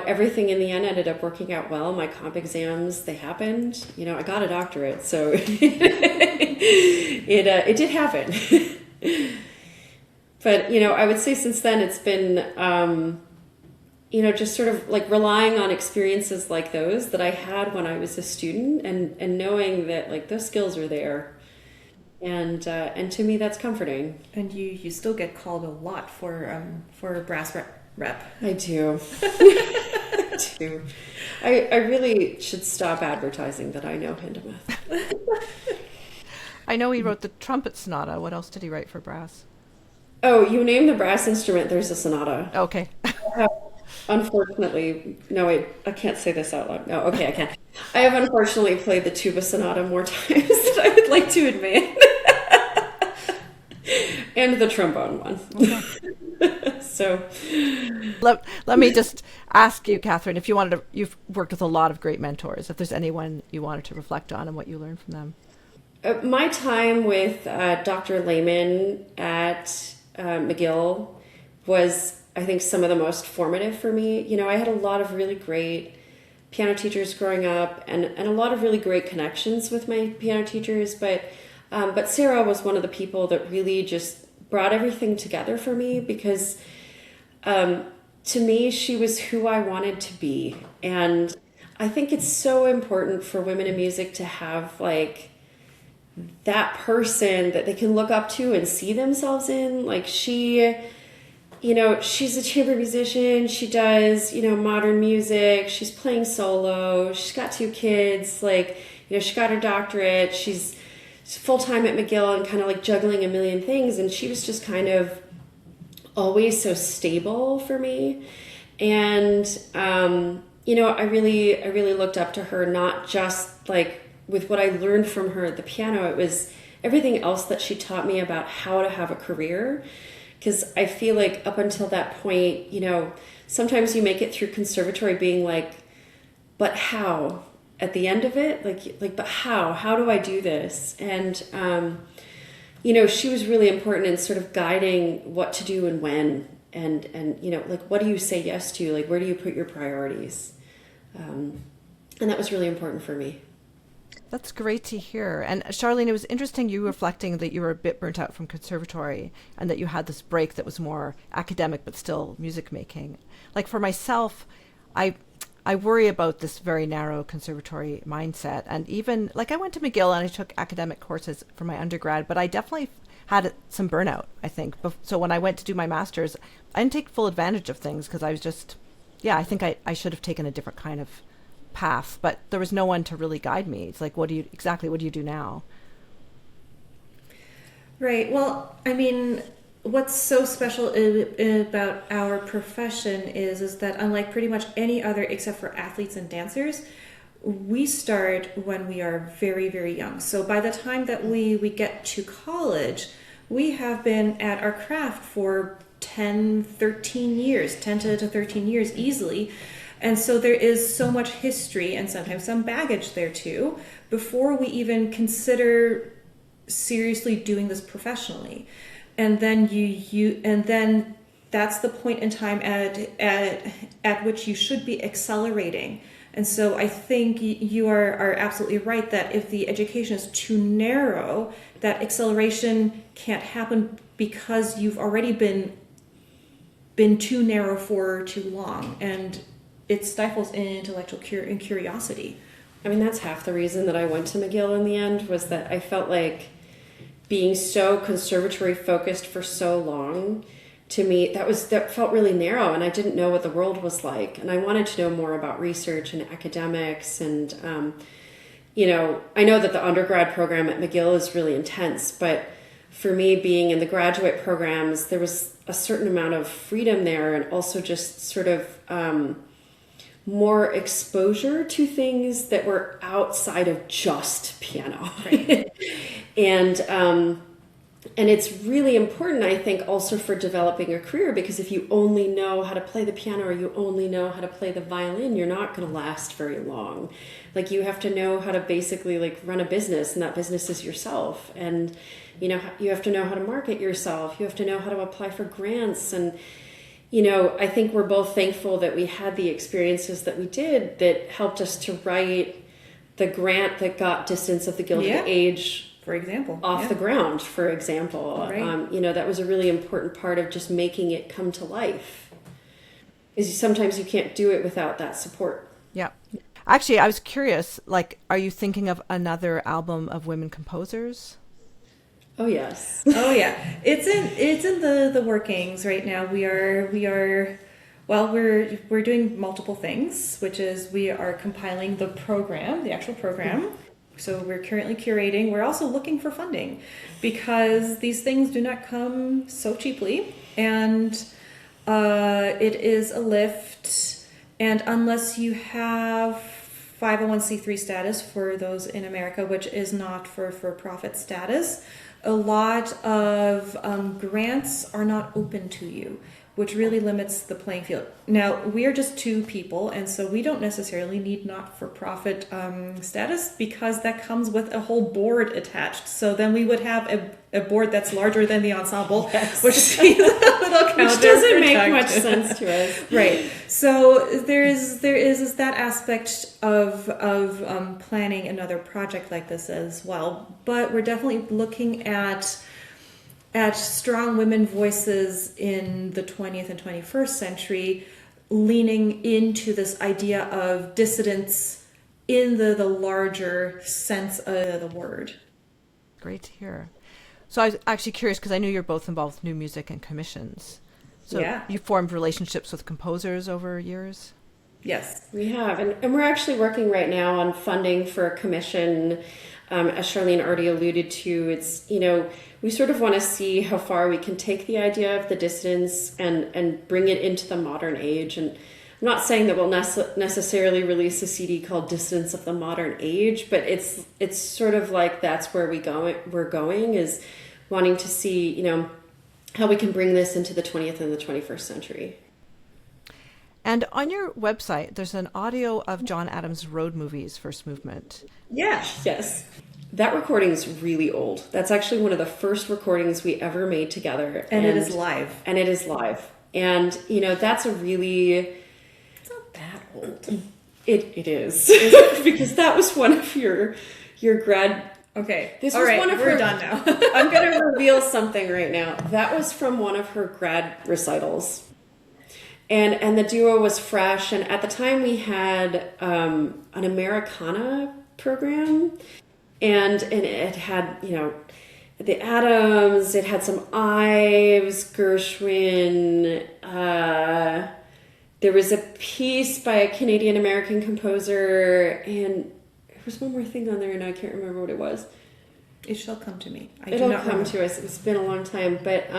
everything in the end ended up working out well. My comp exams, they happened. I got a doctorate, so it did happen. But, I would say since then it's been, just sort of like relying on experiences like those that I had when I was a student and knowing that like those skills are there. And to me, that's comforting. And you still get called a lot for brass rep. I do. I do. I really should stop advertising that I know Hindemith. I know he wrote the trumpet sonata. What else did he write for brass? Oh, you name the brass instrument, there's a sonata. Okay. Unfortunately, no, wait, I can't say this out loud. No, okay, I can. I have unfortunately played the tuba sonata more times than I would like to admit. And the trombone one. Okay. So let me just ask you, Katherine, if you've worked with a lot of great mentors, if there's anyone you wanted to reflect on and what you learned from them. My time with Dr. Lehman at McGill was, I think, some of the most formative for me. I had a lot of really great piano teachers growing up and a lot of really great connections with my piano teachers. But Sarah was one of the people that really just brought everything together for me because to me, she was who I wanted to be. And I think it's so important for women in music to have like that person that they can look up to and see themselves in. Like she's a chamber musician. She does, modern music. She's playing solo. She's got 2 kids. Like, she got her doctorate. She's full-time at McGill and kind of like juggling a million things. And she was just kind of always so stable for me. And, I really looked up to her, not just like with what I learned from her at the piano. It was everything else that she taught me about how to have a career. Because I feel like up until that point, sometimes you make it through conservatory being like, but how? At the end of it, like, but how? How do I do this? And, she was really important in sort of guiding what to do and when, and like, what do you say yes to? Like, where do you put your priorities? And that was really important for me. That's great to hear. And Charlene, it was interesting you reflecting that you were a bit burnt out from conservatory and that you had this break that was more academic but still music making. Like for myself, I worry about this very narrow conservatory mindset. And even like I went to McGill and I took academic courses for my undergrad, but I definitely had some burnout, I think. So when I went to do my master's, I didn't take full advantage of things because I was just, I think I should have taken a different kind of path, but there was no one to really guide me. It's like, what do you do now? Right. Well, I mean, what's so special about our profession is that unlike pretty much any other except for athletes and dancers, we start when we are very, very young. So by the time that we get to college, we have been at our craft for 10 to 13 years easily. And so there is so much history and sometimes some baggage there too before we even consider seriously doing this professionally. And then and then that's the point in time at which you should be accelerating. And so I think you are absolutely right that if the education is too narrow, that acceleration can't happen because you've already been too narrow for too long. And it stifles intellectual curiosity. I mean, that's half the reason that I went to McGill in the end, was that I felt like being so conservatory focused for so long, to me, that felt really narrow, and I didn't know what the world was like. And I wanted to know more about research and academics. And, I know that the undergrad program at McGill is really intense, but for me, being in the graduate programs, there was a certain amount of freedom there, and also just sort of more exposure to things that were outside of just piano. Right. And it's really important, I think, also for developing a career, because if you only know how to play the piano or you only know how to play the violin, you're not going to last very long. Like, you have to know how to basically run a business, and that business is yourself. And, you have to know how to market yourself. You have to know how to apply for grants. And, I think we're both thankful that we had the experiences that we did that helped us to write the grant that got Dissidents of the Gilded Age, for example, off the ground, for example. Right. That was a really important part of just making it come to life. Is sometimes you can't do it without that support. Yeah. Actually, I was curious, are you thinking of another album of women composers? Oh yes. Oh yeah. It's in the workings right now. We're doing multiple things, which is we are compiling the actual program. Mm-hmm. So we're currently curating. We're also looking for funding, because these things do not come so cheaply, and it is a lift. And unless you have 501c3 status for those in America, which is not for profit status, a lot of grants are not open to you, which really limits the playing field. Now, we are just two people, and so we don't necessarily need not-for-profit status, because that comes with a whole board attached. So then we would have a board that's larger than the ensemble, yes. Which seems a little counterproductive. Which doesn't make much sense to us. Right. So there is that aspect of planning another project like this as well. But we're definitely looking at strong women voices in the 20th and 21st century, leaning into this idea of dissidents in the larger sense of the word. Great to hear. So I was actually curious, because I knew you're both involved with new music and commissions. So you formed relationships with composers over years? Yes. We have. And we're actually working right now on funding for a commission. As Charlene already alluded to, it's, we sort of want to see how far we can take the idea of the dissidents and bring it into the modern age. And I'm not saying that we'll necessarily release a CD called Dissidents of the Modern Age, but it's sort of like that's where we're going, is wanting to see, how we can bring this into the 20th and the 21st century. And on your website, there's an audio of John Adams' Road Movies First Movement. Yeah. Yes. That recording is really old. That's actually one of the first recordings we ever made together. And it is live. And it is live. And, that's a really... It's not that old. It is. Because that was one of your your grad. Okay. This All was right, one of we're her. done now. I'm going to reveal something right now. That was from one of her grad recitals. And the duo was fresh. And at the time we had an Americana program. And it had, you know, the Adams, it had some Ives, Gershwin. There was a piece by a Canadian-American composer. And there was one more thing on there, and I can't remember what it was. It shall come to me. It'll come to us. It's been a long time. But,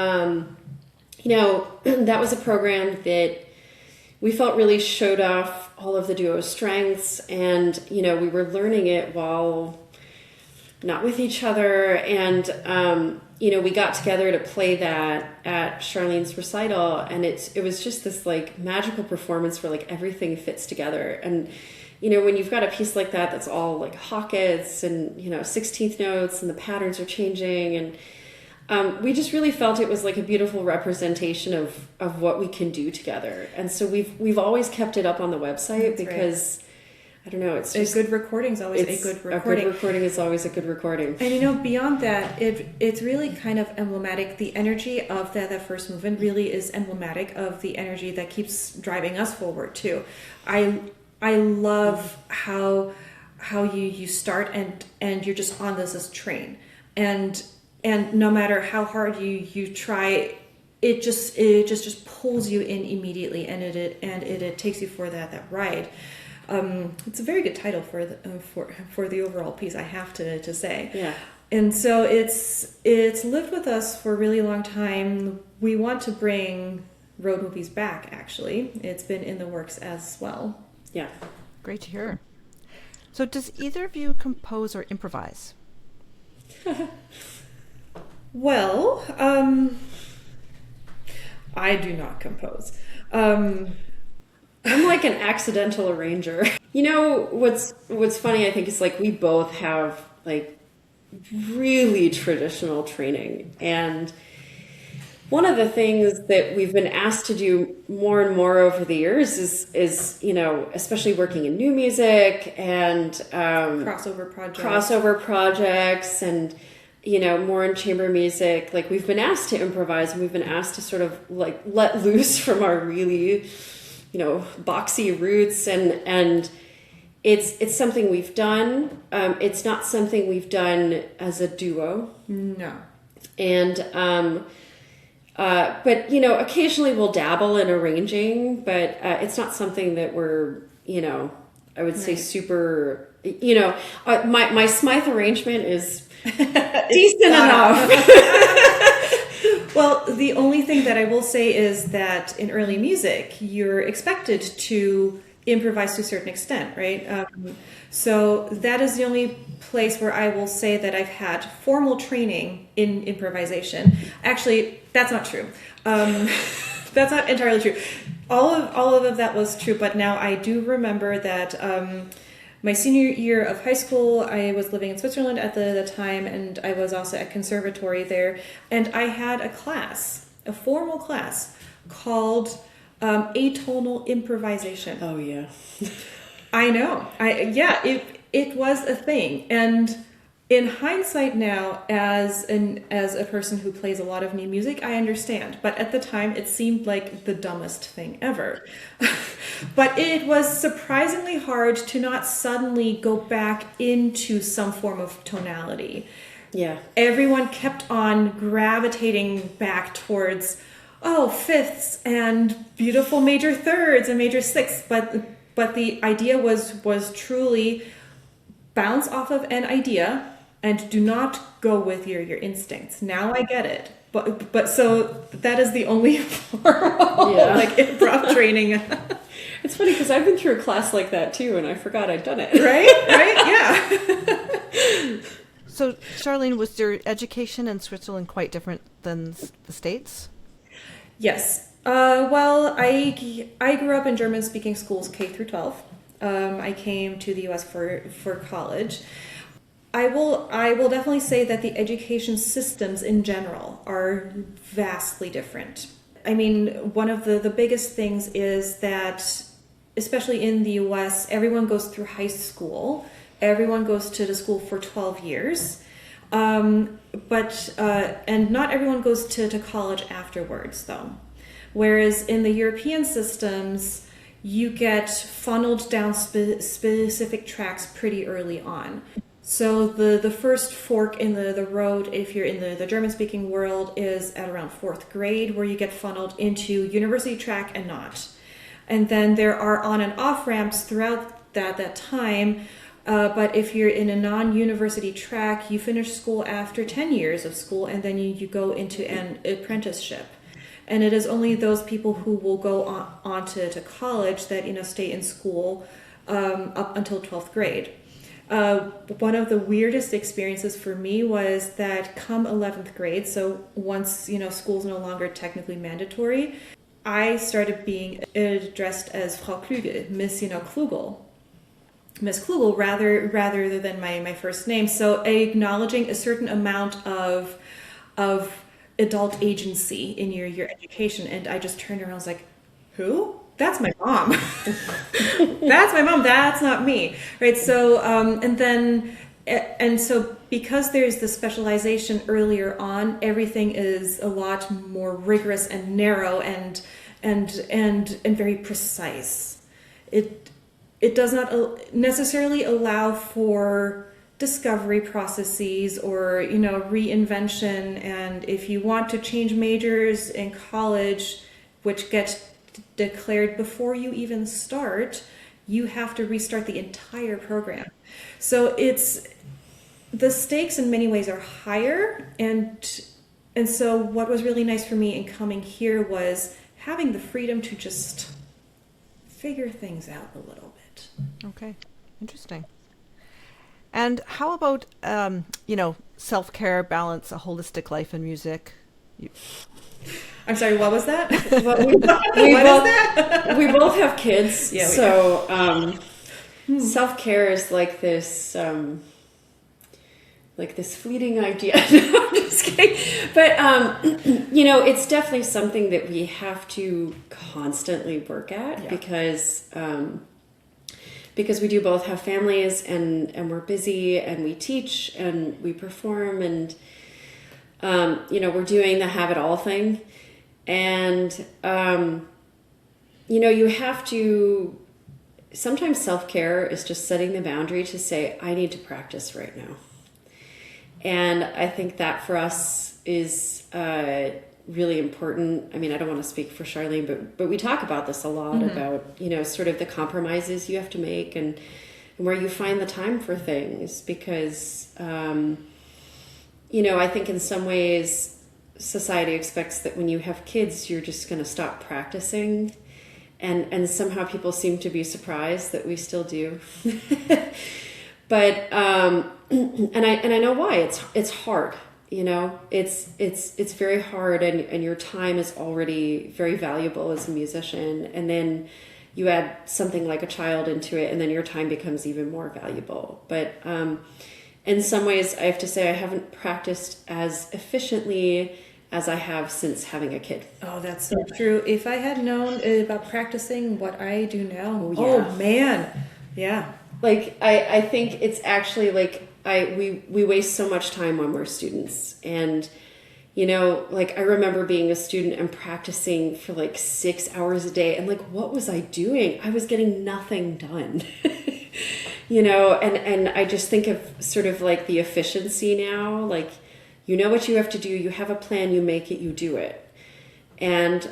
you know, that was a program that we felt really showed off all of the duo's strengths. And, you know, we were learning it while not with each other. And, you know, we got together to play that at Charlene's recital. And it was just this, like, magical performance where, like, everything fits together. And, you know, when you've got a piece like that that's all like hockets and, you know, 16th notes and the patterns are changing, and we just really felt it was like a beautiful representation of what we can do together. And so we've always kept it up on the website. That's because right. I don't know, it's just a good recording is always a good recording. A good recording is always a good recording. And you know, beyond that, it's really kind of emblematic. The energy of that first movement really is emblematic of the energy that keeps driving us forward too. I love how you start and you're just on this train, and no matter how hard you try, it just pulls you in immediately, and it takes you for that ride. It's a very good title for the overall piece, I have to say. Yeah. And so it's lived with us for a really long time. We want to bring road movies back. Actually, it's been in the works as well. Yeah. Great to hear. So does either of you compose or improvise? Well, I do not compose. I'm like an accidental arranger. You know, what's funny, I think, is like we both have like really traditional training. And one of the things that we've been asked to do more and more over the years is you know, especially working in new music and crossover projects and, you know, more in chamber music. Like we've been asked to improvise, and we've been asked to sort of like let loose from our really, you know, boxy roots, and it's something we've done. It's not something we've done as a duo. No. And but, you know, occasionally we'll dabble in arranging, but it's not something that we're, you know, I would say super, you know, my Smyth arrangement is decent enough. Well, the only thing that I will say is that in early music, you're expected to improvise to a certain extent, right? So that is the only place where I will say that I've had formal training in improvisation. Actually, that's not true. That's not entirely true. All of that was true, but now I do remember that my senior year of high school, I was living in Switzerland at the time, and I was also at conservatory there, and I had a formal class called atonal improvisation. Oh yeah. I know. It was a thing. And in hindsight now, as a person who plays a lot of new music, I understand. But at the time, it seemed like the dumbest thing ever. But it was surprisingly hard to not suddenly go back into some form of tonality. Yeah. Everyone kept on gravitating back towards, fifths and beautiful major thirds and major sixths. But the idea was truly bounce off of an idea and do not go with your instincts. Now I get it. But so that is the only formal like improv training. It's funny because I've been through a class like that too, and I forgot I'd done it. Right, yeah. So, Charlene, was your education in Switzerland quite different than the States? Yes. Well, I grew up in German-speaking schools K through 12. I came to the U.S. for college. I will definitely say that the education systems in general are vastly different. I mean, one of the biggest things is that, especially in the U.S., everyone goes through high school, everyone goes to the school for 12 years. And not everyone goes to college afterwards, though. Whereas in the European systems, you get funneled down specific tracks pretty early on. So the first fork in the road, if you're in the German-speaking world, is at around 4th grade, where you get funneled into university track and not. And then there are on and off ramps throughout that time. But if you're in a non-university track, you finish school after 10 years of school, and then you go into an apprenticeship. And it is only those people who will go on to college that, stay in school up until 12th grade. One of the weirdest experiences for me was that come 11th grade, so once, school's no longer technically mandatory, I started being addressed as Frau Kluegel, Miss, Kluegel. Miss Kluegel, rather than my first name. So acknowledging a certain amount of adult agency in your education. And I just turned around and was like, who? That's my mom. That's my mom. That's not me. Right. So, so because there's the specialization earlier on, everything is a lot more rigorous and narrow and very precise. It does not necessarily allow for discovery processes or, reinvention. And if you want to change majors in college, which get declared before you even start, you have to restart the entire program. So the stakes in many ways are higher. And so what was really nice for me in coming here was having the freedom to just figure things out a little bit. Okay, interesting. And how about, self-care, balance, a holistic life in music? I'm sorry, what was that? We both have kids, yeah, so self-care is like this fleeting idea. No, I'm just kidding. But, it's definitely something that we have to constantly work at because we do both have families and we're busy and we teach and we perform and, we're doing the have it all thing. And, you have to, sometimes self-care is just setting the boundary to say, I need to practice right now. And I think that for us is really important. I mean, I don't want to speak for Charlene, but we talk about this a lot about, sort of the compromises you have to make and where you find the time for things. Because, I think in some ways society expects that when you have kids, you're just going to stop practicing. And somehow people seem to be surprised that we still do. But, and I know why. It's hard, it's very hard, and your time is already very valuable as a musician. And then you add something like a child into it, and then your time becomes even more valuable. But, in some ways I have to say I haven't practiced as efficiently as I have since having a kid. Oh, that's so true. If I had known about practicing what I do now, oh man. Yeah. Like, I think it's actually like, we waste so much time when we're students. And, I remember being a student and practicing for 6 hours a day. And what was I doing? I was getting nothing done, and I just think of sort of the efficiency now, what you have to do, you have a plan, you make it, you do it. And,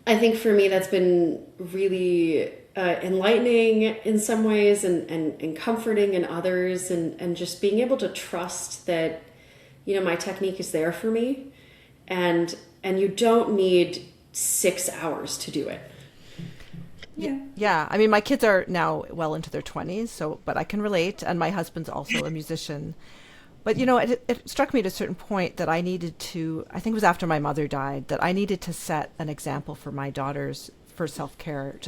I think for me, that's been really enlightening in some ways and comforting in others, and just being able to trust that, my technique is there for me, and you don't need 6 hours to do it. Yeah. Yeah. I mean, my kids are now well into their 20s, but I can relate. And my husband's also a musician. But, it struck me at a certain point that I needed to, I think it was after my mother died, that I needed to set an example for my daughters for self-care.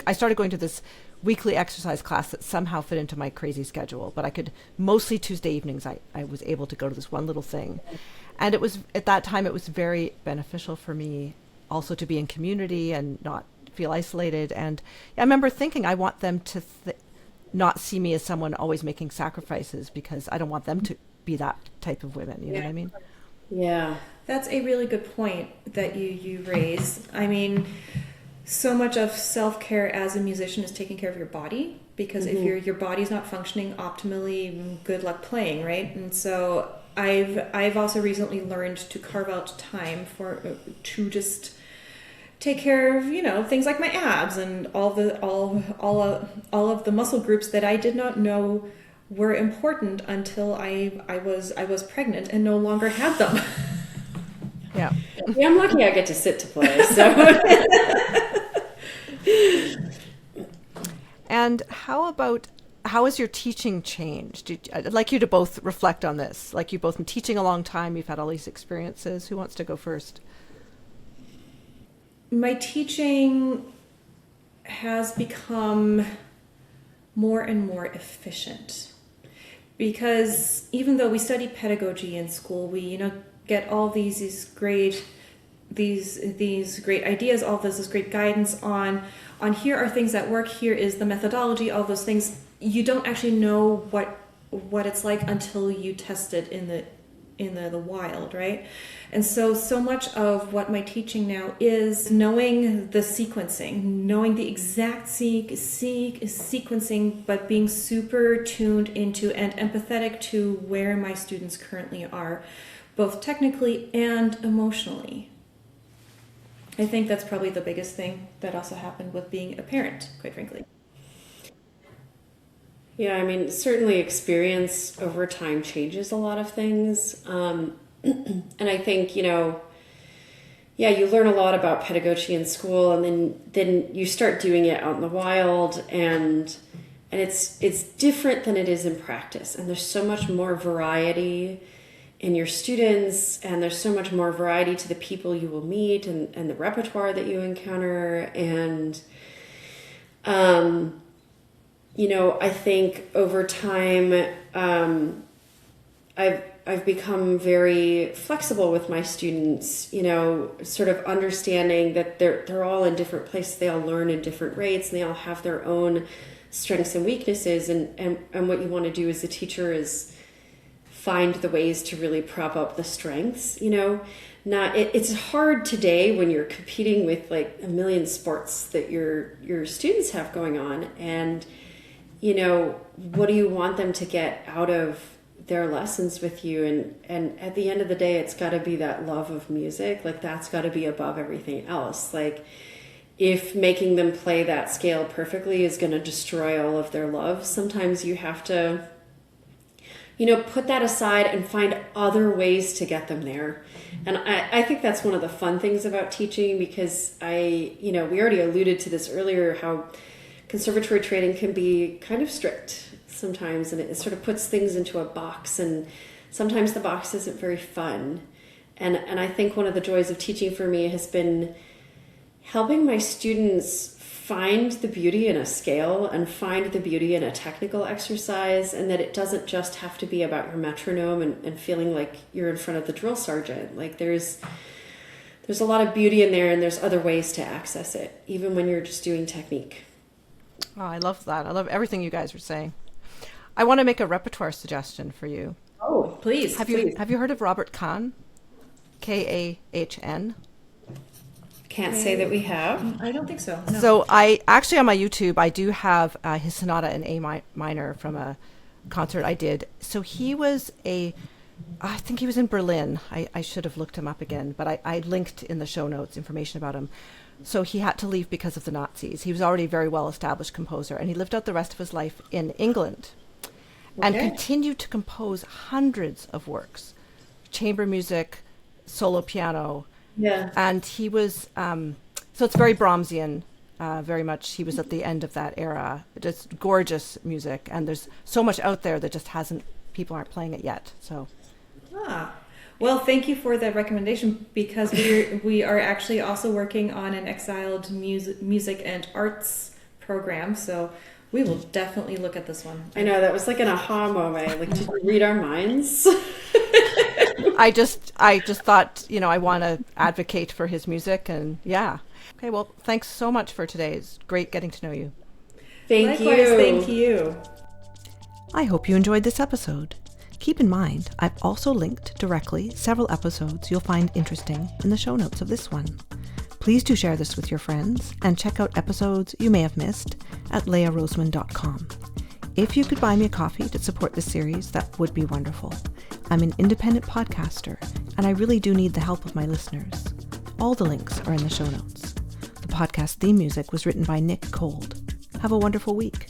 I started going to this weekly exercise class that somehow fit into my crazy schedule, but I could, mostly Tuesday evenings, I was able to go to this one little thing. And it was, at that time, it was very beneficial for me also to be in community and not feel isolated. And I remember thinking, I want them to not see me as someone always making sacrifices, because I don't want them to be that type of women. You know what I mean? Yeah. That's a really good point that you raise. I mean, so much of self-care as a musician is taking care of your body, because if your body's not functioning optimally, good luck playing, right? And so I've also recently learned to carve out time to just take care of, things like my abs and all of the muscle groups that I did not know were important until I was pregnant and no longer had them. Yeah. Yeah, I'm lucky I get to sit to play. So. And how has your teaching changed? I'd like you to both reflect on this. Like, you've both been teaching a long time. You've had all these experiences. Who wants to go first? My teaching has become more and more efficient, because even though we study pedagogy in school, we get all these great ideas, all this great guidance on here are things that work, here is the methodology, all those things. You don't actually know what it's like until you test it in the wild, right? And so much of what my teaching now is knowing the sequencing, knowing the exact sequencing, but being super tuned into and empathetic to where my students currently are, both technically and emotionally. I think that's probably the biggest thing that also happened with being a parent, quite frankly. Yeah, I mean, certainly experience over time changes a lot of things. And I think, you learn a lot about pedagogy in school, and then you start doing it out in the wild, and it's different than it is in practice. And there's so much more variety in your students, and there's so much more variety to the people you will meet and the repertoire that you encounter. And, I think over time, I've become very flexible with my students, sort of understanding that they're all in different places. They all learn in different rates, and they all have their own strengths and weaknesses. And what you want to do as a teacher is find the ways to really prop up the strengths. It's hard today when you're competing with like a million sports that your students have going on, and what do you want them to get out of their lessons with you? And at the end of the day, it's got to be that love of music. Like, that's got to be above everything else. Like, if making them play that scale perfectly is going to destroy all of their love, sometimes you have to put that aside and find other ways to get them there. And I think that's one of the fun things about teaching, because we already alluded to this earlier, how conservatory training can be kind of strict sometimes, and it sort of puts things into a box, and sometimes the box isn't very fun. And I think one of the joys of teaching for me has been helping my students find the beauty in a scale and find the beauty in a technical exercise, and that it doesn't just have to be about your metronome and feeling like you're in front of the drill sergeant. Like, there's a lot of beauty in there, and there's other ways to access it, even when you're just doing technique. Oh, I love that. I love everything you guys are saying. I want to make a repertoire suggestion for you. Oh, please. Have you heard of Robert Kahn? Kahn? Can't say that we have. I don't think so. No. So I actually, on my YouTube, I do have his sonata in A minor from a concert I did. So I think he was in Berlin. I should have looked him up again, but I linked in the show notes information about him. So he had to leave because of the Nazis. He was already a very well-established composer, and he lived out the rest of his life in England and continued to compose hundreds of works, chamber music, solo piano. Yeah. And he was, so it's very Brahmsian, very much. He was at the end of that era. Just gorgeous music. And there's so much out there that just people aren't playing it yet. So. Well, thank you for that recommendation, because we are actually also working on an exiled music and arts program. So we will definitely look at this one. I know, that was like an aha moment. Like, did we read our minds? I just thought, I want to advocate for his music, and yeah. Okay, well, thanks so much for today. It's great getting to know you. Thank Likewise, you. thank you. I hope you enjoyed this episode. Keep in mind, I've also linked directly several episodes you'll find interesting in the show notes of this one. Please do share this with your friends and check out episodes you may have missed at leahroseman.com. If you could buy me a coffee to support this series, that would be wonderful. I'm an independent podcaster, and I really do need the help of my listeners. All the links are in the show notes. The podcast theme music was written by Nick Cold. Have a wonderful week.